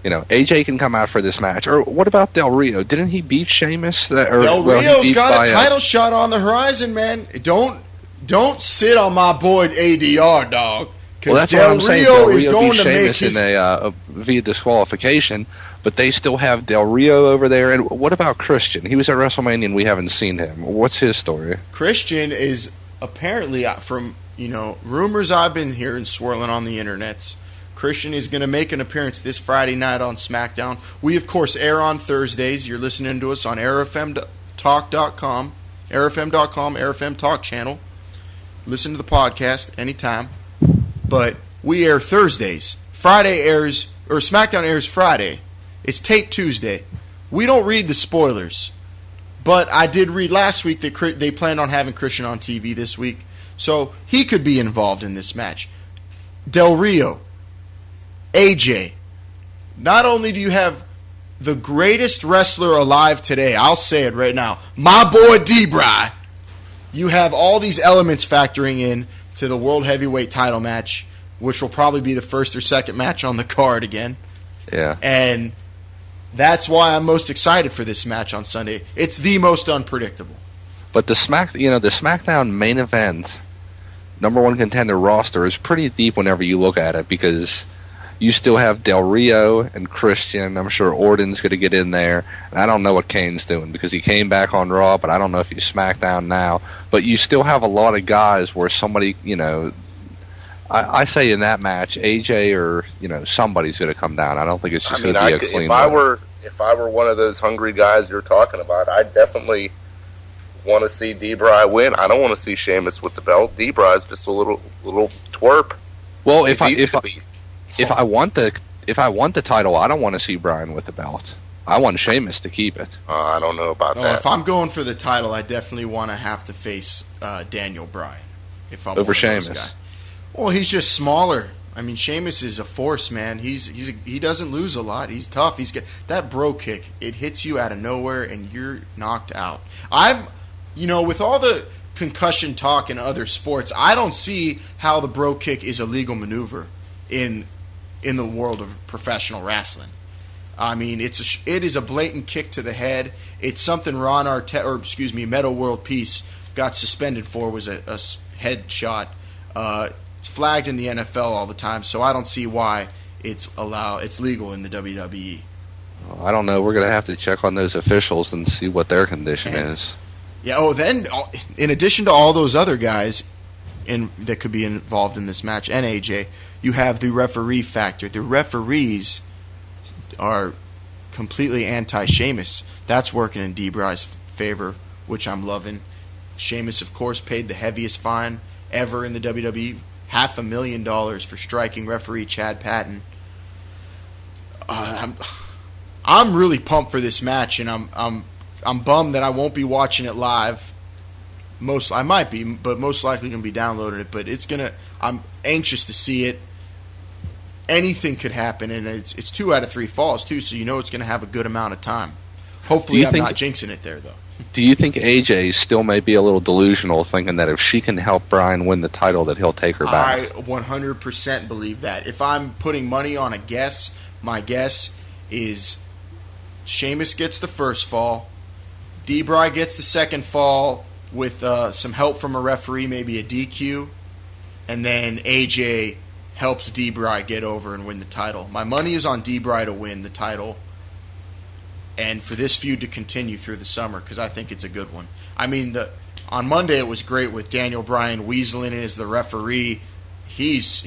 AJ can come out for this match. Or what about Del Rio? Didn't he beat Sheamus? Del Rio's got a title shot on the horizon, man. Don't sit on my boy ADR, dog. Because Del Rio is going to make his... via disqualification, but they still have Del Rio over there. And what about Christian? He was at WrestleMania and we haven't seen him. What's his story? Christian is apparently, from rumors I've been hearing swirling on the internets, Christian is going to make an appearance this Friday night on SmackDown. We, of course, air on Thursdays. You're listening to us on airfmtalk.com, airfm.com, airfm talk channel. Listen to the podcast anytime. But we air Thursdays. SmackDown airs Friday. It's taped Tuesday. We don't read the spoilers. But I did read last week that they planned on having Christian on TV this week. So he could be involved in this match. Del Rio, AJ. Not only do you have the greatest wrestler alive today, I'll say it right now, my boy D-Bry. You have all these elements factoring in to the World Heavyweight title match, which will probably be the first or second match on the card again. Yeah. And that's why I'm most excited for this match on Sunday. It's the most unpredictable. But the SmackDown main event number one contender roster is pretty deep whenever you look at it, because you still have Del Rio and Christian. I'm sure Orton's going to get in there. And I don't know what Kane's doing, because he came back on Raw, but I don't know if he's SmackDown now. But you still have a lot of guys where somebody, I say in that match, AJ or somebody's going to come down. I don't think it's just going to be a clean. If I were one of those hungry guys you're talking about, I'd definitely want to see D-Bry win. I don't want to see Sheamus with the belt. D-Bry's just a little twerp. Well, if I want the title, I don't want to see Bryan with the belt. I want Sheamus to keep it. I don't know about that. If I'm going for the title, I definitely want to have to face Daniel Bryan. If I'm over one of those Sheamus. guys. Well, he's just smaller. I mean, Sheamus is a force, man. He doesn't lose a lot. He's tough. He's got that bro kick. It hits you out of nowhere, and you're knocked out. With all the concussion talk in other sports, I don't see how the bro kick is a legal maneuver in the world of professional wrestling. I mean, it is a blatant kick to the head. It's something Metal World Peace got suspended for, was a head shot. It's flagged in the NFL all the time, so I don't see why it's legal in the WWE. I don't know. We're going to have to check on those officials and see what their condition is. Yeah. Then in addition to all those other guys that could be involved in this match, and AJ, you have the referee factor. The referees are completely anti-Sheamus. That's working in D-Bry's favor, which I'm loving. Sheamus, of course, paid the heaviest fine ever in the WWE, $500,000 for striking referee Chad Patton. I'm really pumped for this match, and I'm bummed that I won't be watching it live. I might be, but most likely going to be downloading it. But I'm anxious to see it. Anything could happen, and it's 2 out of 3 falls too, so it's going to have a good amount of time. Hopefully, I'm not jinxing it there, though. Do you think AJ still may be a little delusional, thinking that if she can help Bryan win the title, that he'll take her back? I 100% believe that. If I'm putting money on a guess, my guess is Sheamus gets the first fall, D-Bry gets the second fall with some help from a referee, maybe a DQ, and then AJ helps D-Bry get over and win the title. My money is on D-Bry to win the title and for this feud to continue through the summer, because I think it's a good one. I mean, on Monday it was great with Daniel Bryan weaseling in as the referee. He's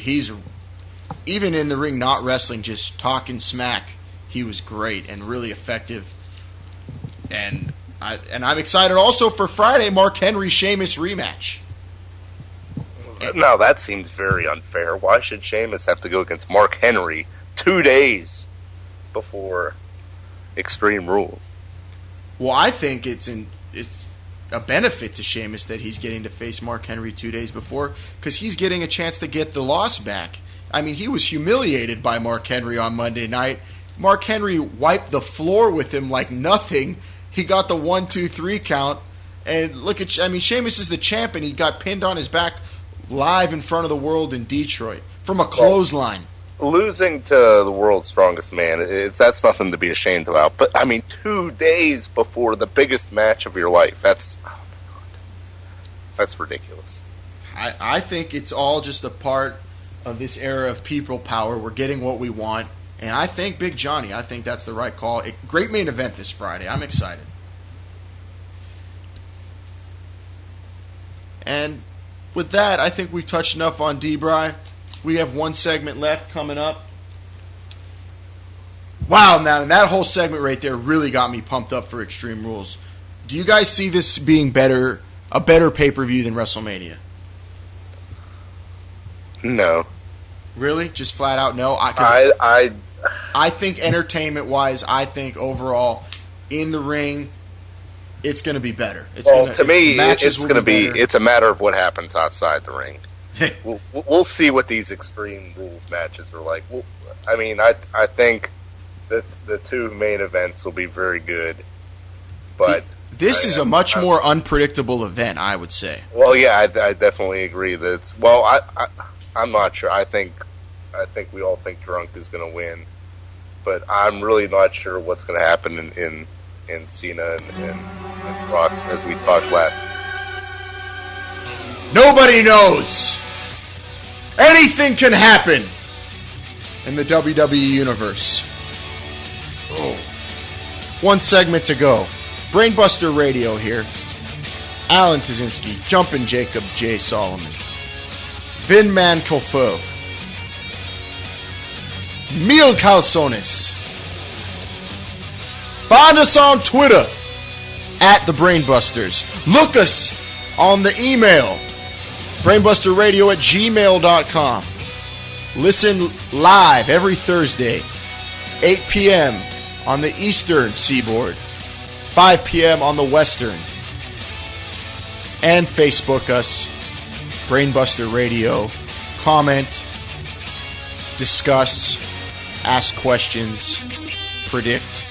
even in the ring, not wrestling, just talking smack. He was great and really effective. And I'm excited also for Friday, Mark Henry Sheamus rematch. No, that seems very unfair. Why should Sheamus have to go against Mark Henry 2 days before Extreme Rules? Well, I think it's a benefit to Sheamus that he's getting to face Mark Henry 2 days before, because he's getting a chance to get the loss back. I mean, he was humiliated by Mark Henry on Monday night. Mark Henry wiped the floor with him like nothing. He got the 1, 2, 3 count. And Sheamus is the champ, and he got pinned on his back live in front of the world in Detroit from a clothesline. Losing to the world's strongest man, that's nothing to be ashamed about. But, 2 days before the biggest match of your life, that's ridiculous. I think it's all just a part of this era of people power. We're getting what we want. And I think Big Johnny, I think that's the right call. Great main event this Friday. I'm excited. And with that, I think we've touched enough on D-Bry. We have one segment left coming up. Wow, man, that whole segment right there really got me pumped up for Extreme Rules. Do you guys see this being a better pay-per-view than WrestleMania? No. Really? Just flat out no? I think entertainment-wise, I think overall, in the ring, it's going to be better. It's a matter of what happens outside the ring. We'll see what these Extreme Rules matches are like. I think that the two main events will be very good, but this is a much more unpredictable event, I would say. Well, yeah, I definitely agree that it's. Well, I'm not sure. I think we all think Drunk is going to win, but I'm really not sure what's going to happen in Cena and Rock, as we talked last. Nobody knows. Anything can happen in the WWE universe. Oh. One segment to go. Brainbuster Radio here. Alan Tazinski, Jumpin' Jacob J. Solomon, Vin Man Kofo, Mil Calzones. Find us on Twitter at The Brainbusters. Look us on the email, brainbusterradio@gmail.com. Listen live every Thursday, 8 p.m. on the Eastern Seaboard, 5 p.m. on the Western. And Facebook us, Brainbuster Radio. Comment, discuss, ask questions, predict,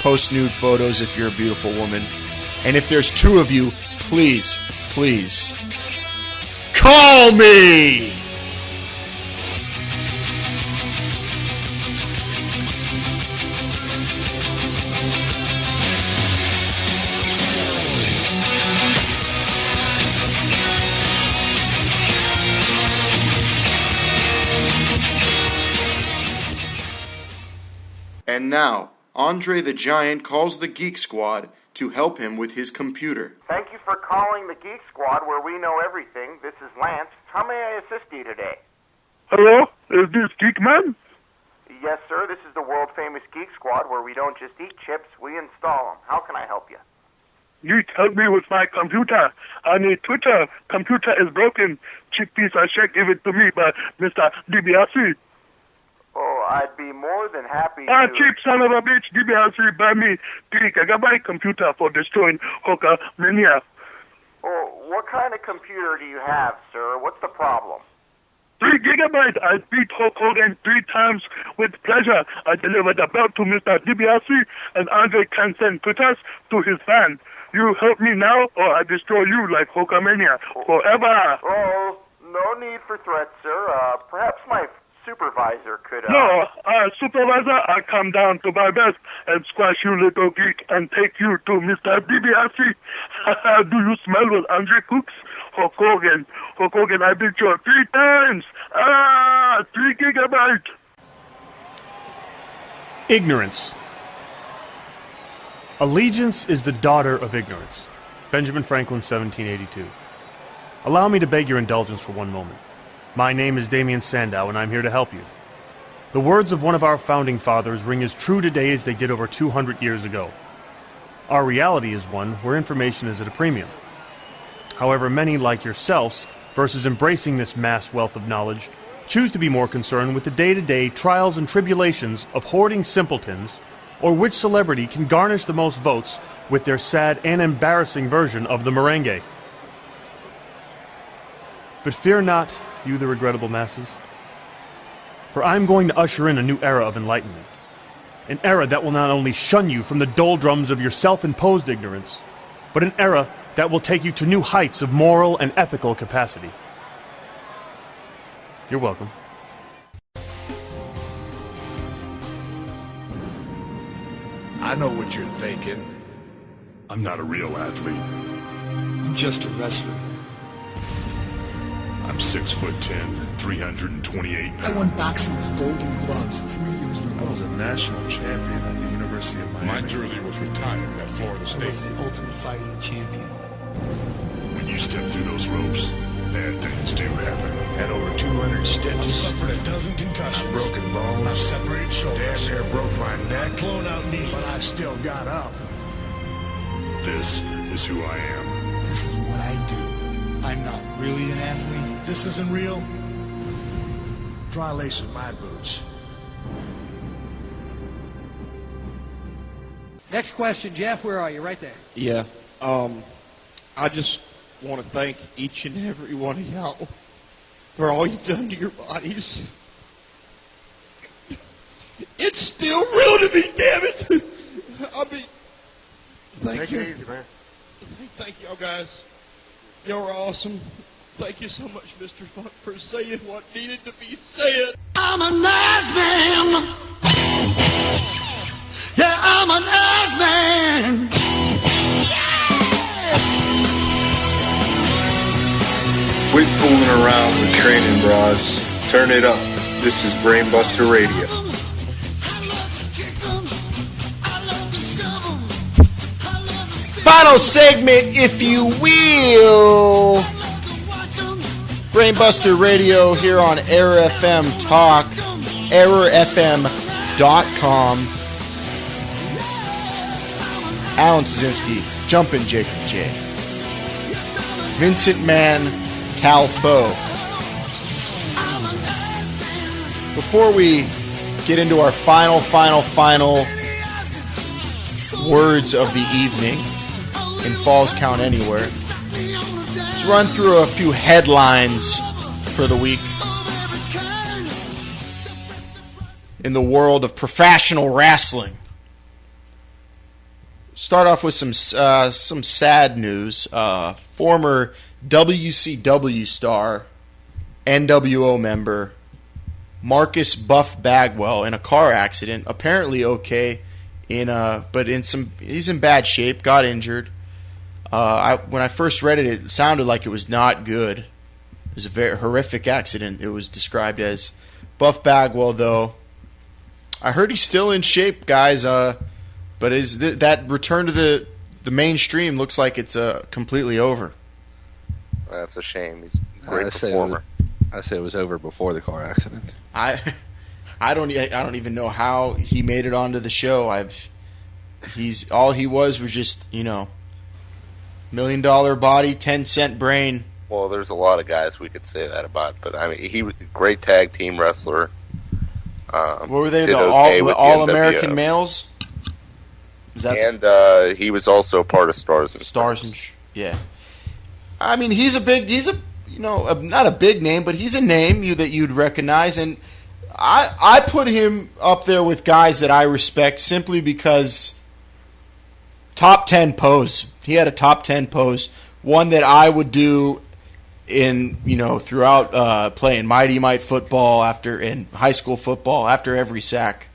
post nude photos if you're a beautiful woman. And if there's two of you, please, please, call me! And now, Andre the Giant calls the Geek Squad to help him with his computer. Thank you for calling the Geek Squad, where we know everything. This is Lance. How may I assist you today? Hello? Is this Geek Man? Yes, sir. This is the world-famous Geek Squad, where we don't just eat chips, we install them. How can I help you? Geek, help me with my computer. I need Twitter. Computer is broken. Cheap piece of shit, give it to me by Mr. DiBiase. Oh, I'd be more than happy to... cheap son of a bitch, DiBiase, buy me 3 gigabyte computer for destroying Hulkamania. Oh, what kind of computer do you have, sir? What's the problem? 3 gigabyte. I beat Hulk Hogan 3 times with pleasure. I delivered the belt to Mr. DiBiase, and Andre can send Twitters to his fan. You help me now, or I destroy you like Hulkamania forever. Oh, no need for threats, sir. Perhaps my supervisor could... No, supervisor, I come down to my best and squash you, little geek, and take you to Mr. DiBiase. Do you smell what Andre cooks? Hulk Hogan, I beat you 3 times. 3 gigabyte. Ignorance. Allegiance is the daughter of ignorance. Benjamin Franklin, 1782. Allow me to beg your indulgence for one moment. My name is Damian Sandow, and I'm here to help you. The words of one of our founding fathers ring as true today as they did over 200 years ago. Our reality is one where information is at a premium. However, many, like yourselves, versus embracing this mass wealth of knowledge, choose to be more concerned with the day-to-day trials and tribulations of hoarding simpletons, or which celebrity can garnish the most votes with their sad and embarrassing version of the merengue. But fear not, you the regrettable masses, for I'm going to usher in a new era of enlightenment. An era that will not only shun you from the doldrums of your self-imposed ignorance, but an era that will take you to new heights of moral and ethical capacity. You're welcome. I know what you're thinking. I'm not a real athlete. I'm just a wrestler. I'm 6'10", 328 pounds. I won boxing's Golden Gloves 3 years in a row. I was a national champion at the University of Miami. My jersey was retired at Florida State. I was the ultimate fighting champion. When you step through those ropes, bad things do happen. Had over 200 stitches. I suffered a dozen concussions. Broken bones. I've separated shoulders. Damn near broke my neck. Blown out knees. But I still got up. This is who I am. This is what I do. I'm not really an athlete. This isn't real. Try lacing my boots. Next question, Jeff. Where are you? Right there. Yeah. I just want to thank each and every one of y'all for all you've done to your bodies. It's still real to me, damn it. I mean, thank you. Take it easy, man. Thank y'all guys. Y'all are awesome. Thank you so much, Mr. Funk, for saying what needed to be said. I'm a nice man. Yeah, I'm a nice man. Quit fooling around with training bras. Turn it up. This is Brainbuster Radio. Final segment, if you will. Brainbuster Radio here on Error FM Talk, errorfm.com. Alan Szynski, Jumpin' Jacob J. Vincent Mann, Cal Foe. Before we get into our final words of the evening in Falls Count Anywhere, let's run through a few headlines for the week in the world of professional wrestling. Start off with some sad news. Former WCW star, NWO member Marcus Buff Bagwell in a car accident. Apparently okay, he's in bad shape. Got injured. When I first read it, it sounded like it was not good. It was a very horrific accident. It was described as. Buff Bagwell, though, I heard he's still in shape, guys. But that return to the mainstream looks like it's completely over. That's a shame. He's a great performer. I say it was over before the car accident. I don't even know how he made it onto the show. All he was just, $1 million body, 10-cent brain. Well, there's a lot of guys we could say that about, but I mean, he was a great tag team wrestler. What were they? The all-American males? He was also part of Stars and yeah. I mean, he's not a big name, but he's a name that you'd recognize, and I put him up there with guys that I respect simply because top 10 pose. He had a top 10 pose, one that I would do throughout playing Mighty Might football in high school football after every sack.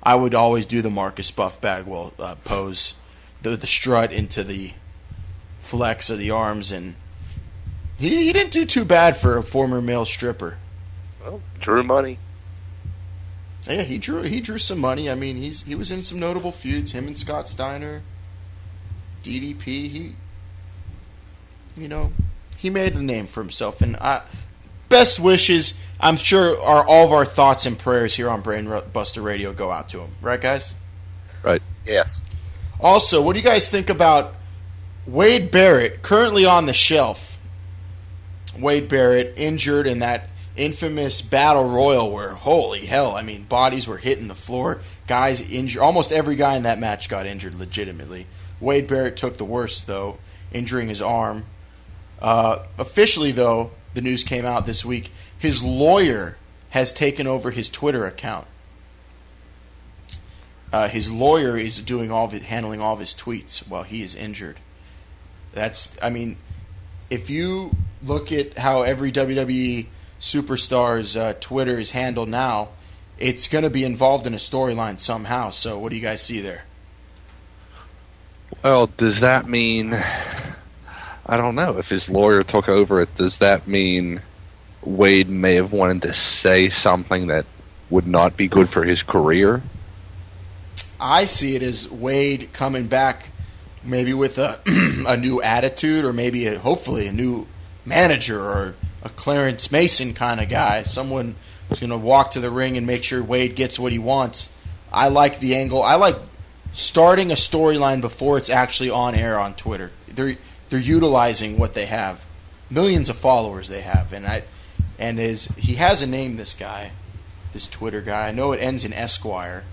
I would always do the Marcus Buff Bagwell pose, the strut into the flex of the arms, and he didn't do too bad for a former male stripper. Well, drew money. Yeah, he drew some money. I mean, he was in some notable feuds. Him and Scott Steiner, DDP. He made a name for himself, and best wishes. I'm sure all of our thoughts and prayers here on Brainbuster Radio go out to him. Right, guys? Right. Yes. Also, what do you guys think about Wade Barrett, currently on the shelf? Wade Barrett injured in that infamous battle royal where, holy hell, I mean, bodies were hitting the floor. Guys injured. Almost every guy in that match got injured legitimately. Wade Barrett took the worst, though, injuring his arm. Officially, though, the news came out this week. His lawyer has taken over his Twitter account. His lawyer is handling all of his tweets while he is injured. If you look at how every WWE superstar's Twitter is handled now, it's going to be involved in a storyline somehow. So what do you guys see there? Well, does that mean... I don't know. If his lawyer took over it, does that mean Wade may have wanted to say something that would not be good for his career? I see it as Wade coming back maybe with a new attitude, or maybe hopefully a new manager or a Clarence Mason kind of guy, someone who's going to walk to the ring and make sure Wade gets what he wants. I like the angle. I like starting a storyline before it's actually on air on Twitter. They're utilizing what they have, millions of followers they have, and he has a name. This guy, this Twitter guy. I know it ends in Esquire.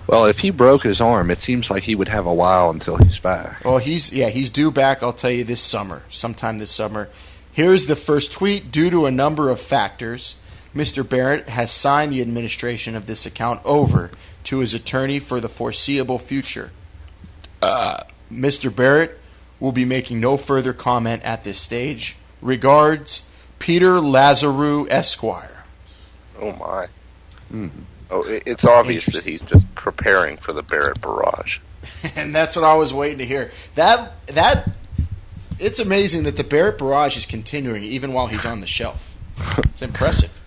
Well, if he broke his arm, it seems like he would have a while until he's back. Well, he's due back, I'll tell you, sometime this summer. Here's the first tweet. Due to a number of factors, Mr. Barrett has signed the administration of this account over to his attorney for the foreseeable future. Mr. Barrett will be making no further comment at this stage. Regards, Peter Lazarou, Esquire. Oh, my. Oh, it's obvious that he's just preparing for the Barrett barrage. And that's what I was waiting to hear. That it's amazing that the Barrett barrage is continuing even while he's on the shelf. It's impressive.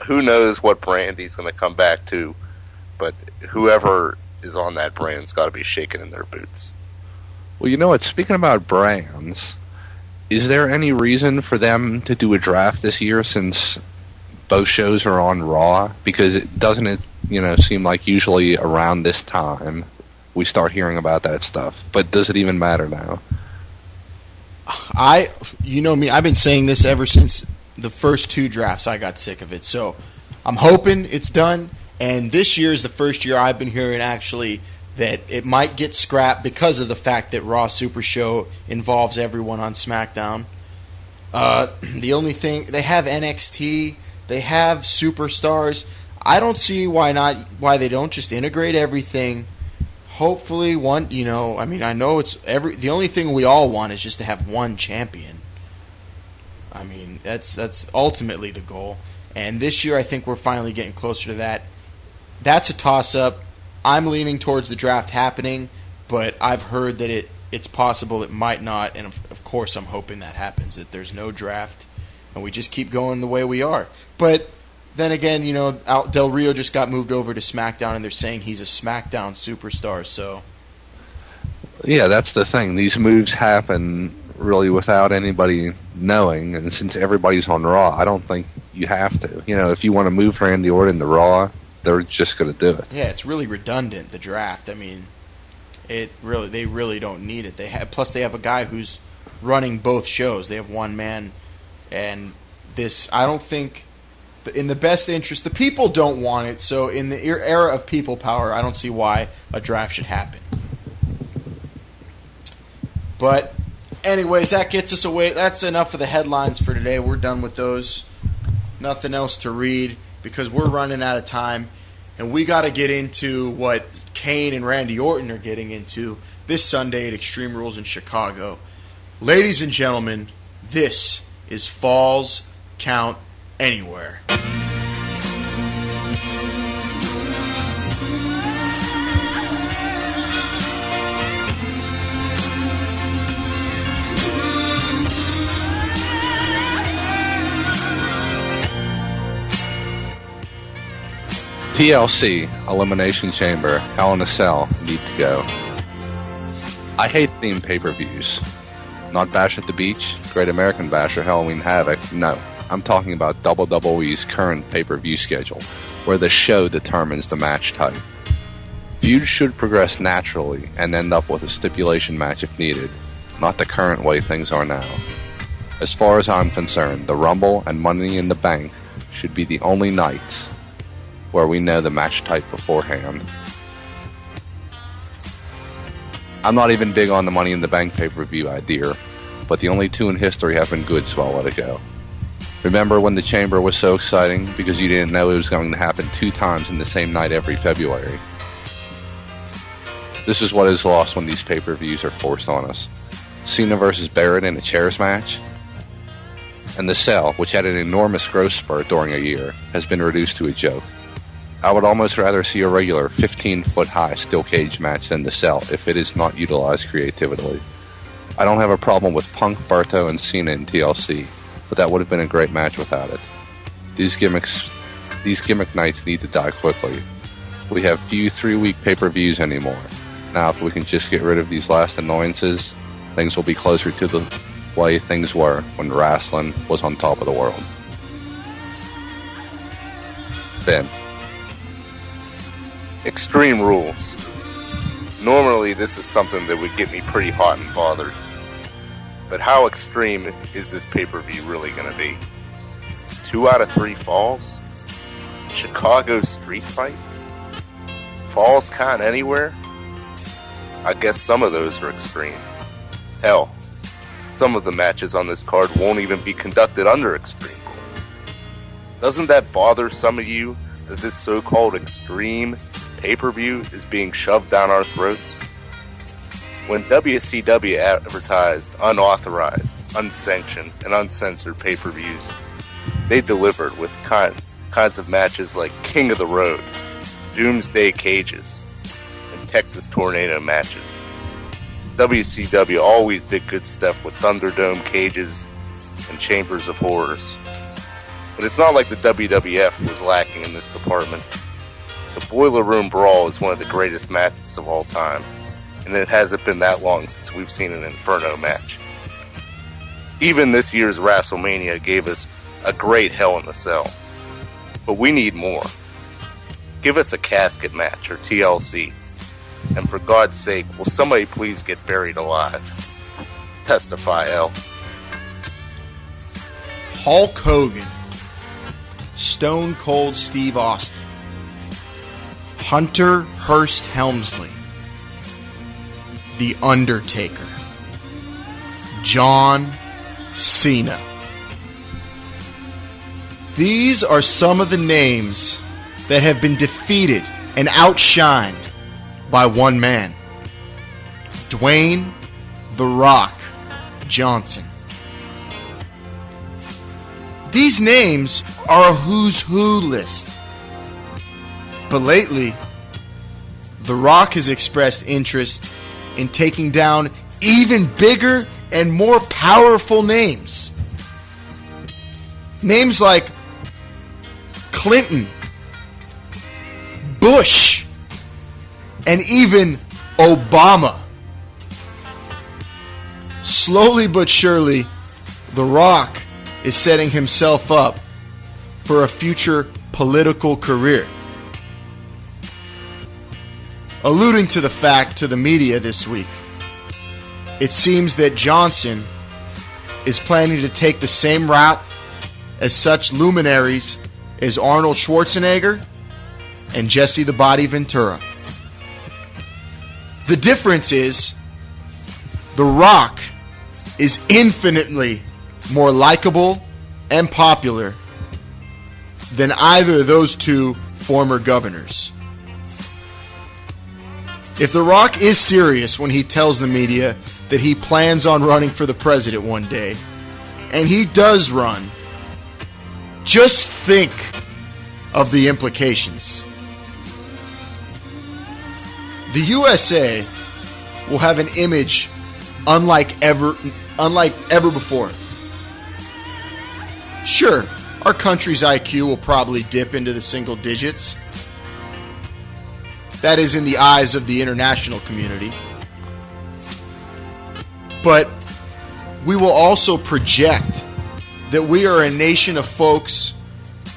Who knows what brand he's going to come back to, but whoever is on that brand's got to be shaking in their boots. Well, you know what? Speaking about brands, is there any reason for them to do a draft this year since both shows are on Raw? Because it doesn't seem like usually around this time we start hearing about that stuff. But does it even matter now? You know me, I've been saying this ever since the first two drafts. I got sick of it. So I'm hoping it's done. And this year is the first year I've been hearing actually that it might get scrapped because of the fact that Raw Super Show involves everyone on SmackDown. The only thing, they have NXT, they have Superstars. I don't see why they don't just integrate everything. Hopefully I know it's the only thing we all want is just to have one champion. I mean, that's ultimately the goal. And this year I think we're finally getting closer to that. That's a toss-up. I'm leaning towards the draft happening, but I've heard that it's possible it might not, and of course I'm hoping that happens, that there's no draft, and we just keep going the way we are. But then again, Del Rio just got moved over to SmackDown, and they're saying he's a SmackDown superstar, so... Yeah, that's the thing. These moves happen really without anybody knowing, and since everybody's on Raw, I don't think you have to. If you want to move Randy Orton to Raw, they're just going to do it. Yeah, it's really redundant, the draft. I mean, they really don't need it. Plus they have a guy who's running both shows. They have one man, and this, I don't think, in the best interest, the people don't want it, so in the era of people power, I don't see why a draft should happen. But anyways, that gets us away. That's enough of the headlines for today. We're done with those. Nothing else to read because we're running out of time, and we got to get into what Kane and Randy Orton are getting into this Sunday at Extreme Rules in Chicago. Ladies and gentlemen, this is Falls Count Anywhere. TLC, Elimination Chamber, Hell in a Cell need to go. I hate themed pay-per-views. Not Bash at the Beach, Great American Bash, or Halloween Havoc. No, I'm talking about WWE's current pay-per-view schedule, where the show determines the match type. Feuds should progress naturally and end up with a stipulation match if needed, not the current way things are now. As far as I'm concerned, the Rumble and Money in the Bank should be the only nights where we know the match type beforehand. I'm not even big on the Money in the Bank pay-per-view idea, but the only two in history have been good, so I'll let it go. Remember when the Chamber was so exciting because you didn't know it was going to happen 2 times in the same night every February? This is what is lost when these pay-per-views are forced on us. Cena versus Barrett in a chairs match? And the Cell, which had an enormous growth spurt during a year, has been reduced to a joke. I would almost rather see a regular 15-foot-high steel cage match than the Cell if it is not utilized creatively. I don't have a problem with Punk, Barto, and Cena in TLC, but that would have been a great match without it. These gimmick nights need to die quickly. We have few 3-week pay-per-views anymore. Now, if we can just get rid of these last annoyances, things will be closer to way things were when wrestling was on top of the world. Ben. Extreme Rules. Normally, this is something that would get me pretty hot and bothered. But how extreme is this pay-per-view really going to be? 2 out of 3 falls? Chicago street fight? Falls count anywhere? I guess some of those are extreme. Hell, some of the matches on this card won't even be conducted under Extreme Rules. Doesn't that bother some of you that this so-called extreme pay-per-view is being shoved down our throats? When WCW advertised unauthorized, unsanctioned, and uncensored pay-per-views, they delivered with kinds of matches like King of the Road, Doomsday Cages, and Texas Tornado matches. WCW always did good stuff with Thunderdome Cages and Chambers of Horrors. But it's not like the WWF was lacking in this department. The Boiler Room Brawl is one of the greatest matches of all time, and it hasn't been that long since we've seen an Inferno match. Even this year's WrestleMania gave us a great Hell in the Cell. But we need more. Give us a casket match or TLC. And for God's sake, will somebody please get buried alive? Testify, L. Hulk Hogan, Stone Cold Steve Austin, Hunter Hearst Helmsley, The Undertaker, John Cena. These are some of the names that have been defeated and outshined by one man, Dwayne "The Rock" Johnson. These names are a who's who list. But lately, The Rock has expressed interest in taking down even bigger and more powerful names. Names like Clinton, Bush, and even Obama. Slowly but surely, The Rock is setting himself up for a future political career. Alluding to the fact to the media this week, it seems that Johnson is planning to take the same route as such luminaries as Arnold Schwarzenegger and Jesse the Body Ventura. The difference is, The Rock is infinitely more likable and popular than either of those two former governors. If The Rock is serious when he tells the media that he plans on running for the president one day, and he does run, just think of the implications. The USA will have an image unlike ever before. Sure, our country's IQ will probably dip into the single digits. That is in the eyes of the international community. But we will also project that we are a nation of folks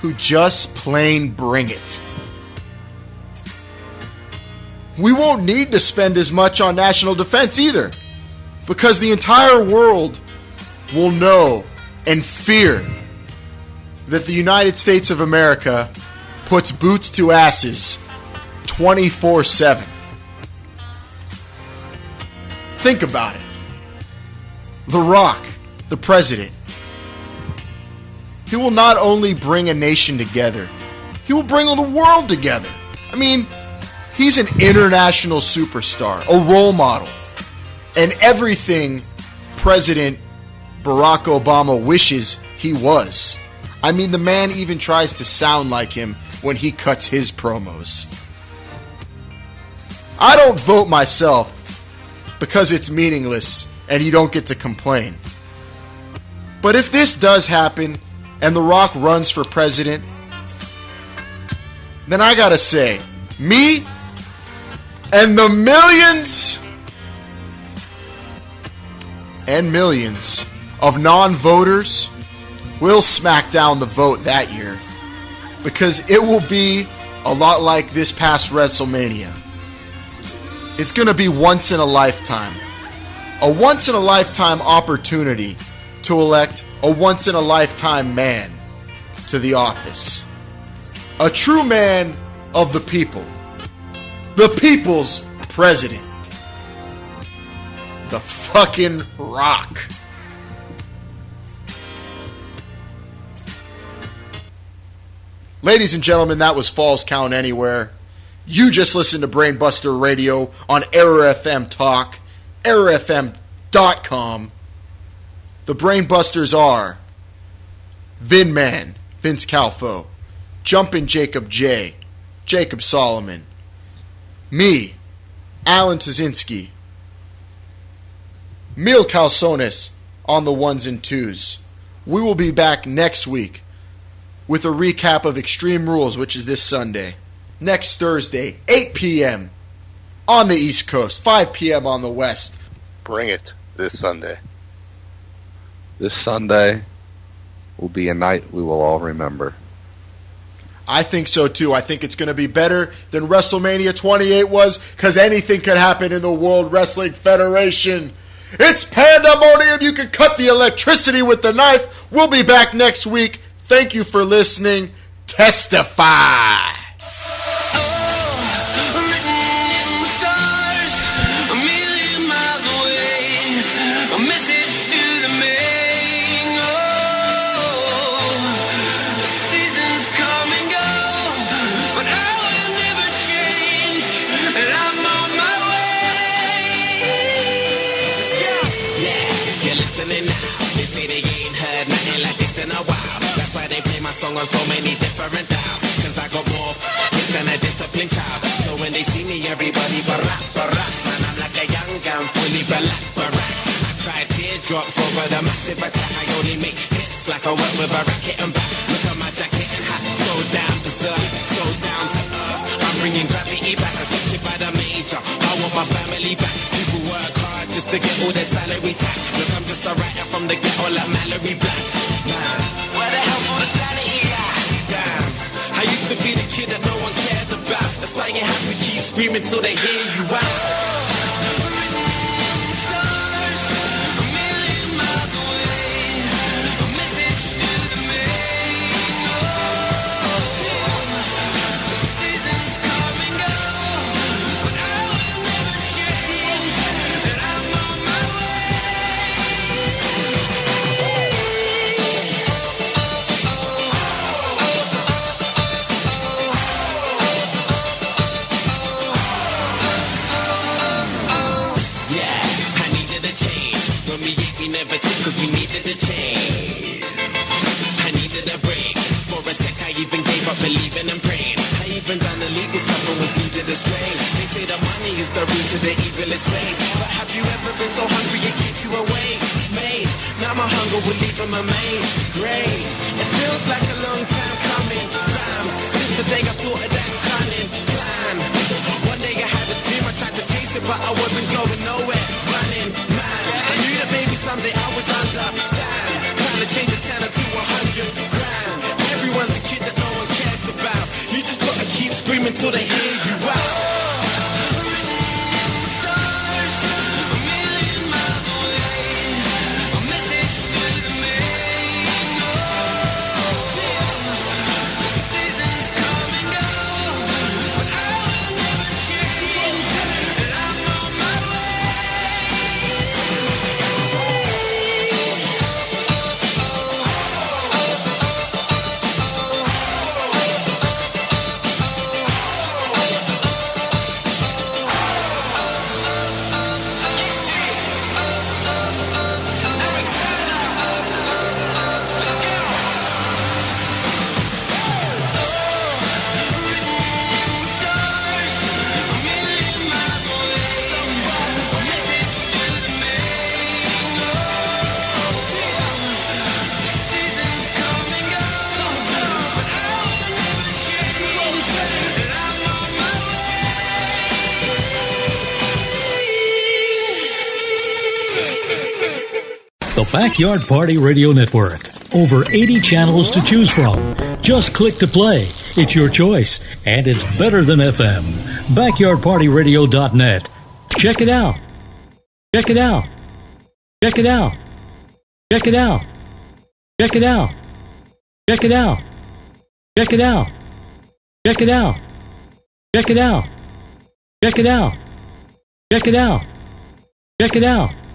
who just plain bring it. We won't need to spend as much on national defense either, because the entire world will know and fear that the United States of America puts boots to asses 24/7. Think about it. The Rock, the president, he will not only bring a nation together, he will bring the world together. I mean, he's an international superstar, a role model, and everything President Barack Obama wishes he was. I mean, the man even tries to sound like him when he cuts his promos. I don't vote myself because it's meaningless and you don't get to complain. But if this does happen and The Rock runs for president, then I gotta say, me and the millions and millions of non-voters will smack down the vote that year, because it will be a lot like this past WrestleMania. It's going to be once in a lifetime. A once in a lifetime opportunity to elect a once in a lifetime man to the office. A true man of the people. The people's president. The fucking Rock. Ladies and gentlemen, that was Falls Count Anywhere. You just listened to Brainbuster Radio on Error FM Talk, errorfm.com. The Brainbusters are Vin Man, Vince Calfo, Jumpin' Jacob J, Jacob Solomon, me, Alan Tazinski, Mil Calzones on the ones and twos. We will be back next week with a recap of Extreme Rules, which is this Sunday. Next Thursday, 8 p.m. on the East Coast, 5 p.m. on the West. Bring it this Sunday. This Sunday will be a night we will all remember. I think so too. I think it's going to be better than WrestleMania 28 was, because anything could happen in the World Wrestling Federation. It's pandemonium. You can cut the electricity with the knife. We'll be back next week. Thank you for listening. Testify. Song on so many different dials, cause I got more hits than a disciplined child. So when they see me, everybody baracks. Man, I'm like a young gun, fully barack. I cry teardrops over the massive attack. I only make hits like I work with a racket and back. Look at my jacket and hat, so down berserk, so down to earth. I'm bringing gravity back, adopted by the major. I want my family back. People work hard just to get all their salary tax. Look, I'm just a writer from the ghetto like Mallory Black. Man, where the hell for the sanity at? Damn, I used to be the kid that no one cared about. That's why you have to keep screaming till they hear you out. Believing and praying. I even done illegal stuff and was needed a strain. They say that money is the root to the evilest ways. But have you ever been so hungry it keeps you awake? Mate, now my hunger will leave them amazed. Great, it feels like a long time coming. Fam, since the day I thought of that cunning plan. One day I had a dream, I tried to chase it, but I wasn't going nowhere. Running, man, I knew that maybe someday I would understand. Trying to change a 10 to 100 grand. Everyone's a kid that no one cares about. You just gotta keep screaming till they hear you out. The Backyard Party Radio Network. Over 80 channels to choose from. Just click to play. It's your choice, and it's better than FM. BackyardPartyRadio.net. Check it out. Check it out. Check it out. Check it out. Check it out. Check it out. Check it out. Check it out. Check it out. Check it out. Check it out. Check it out.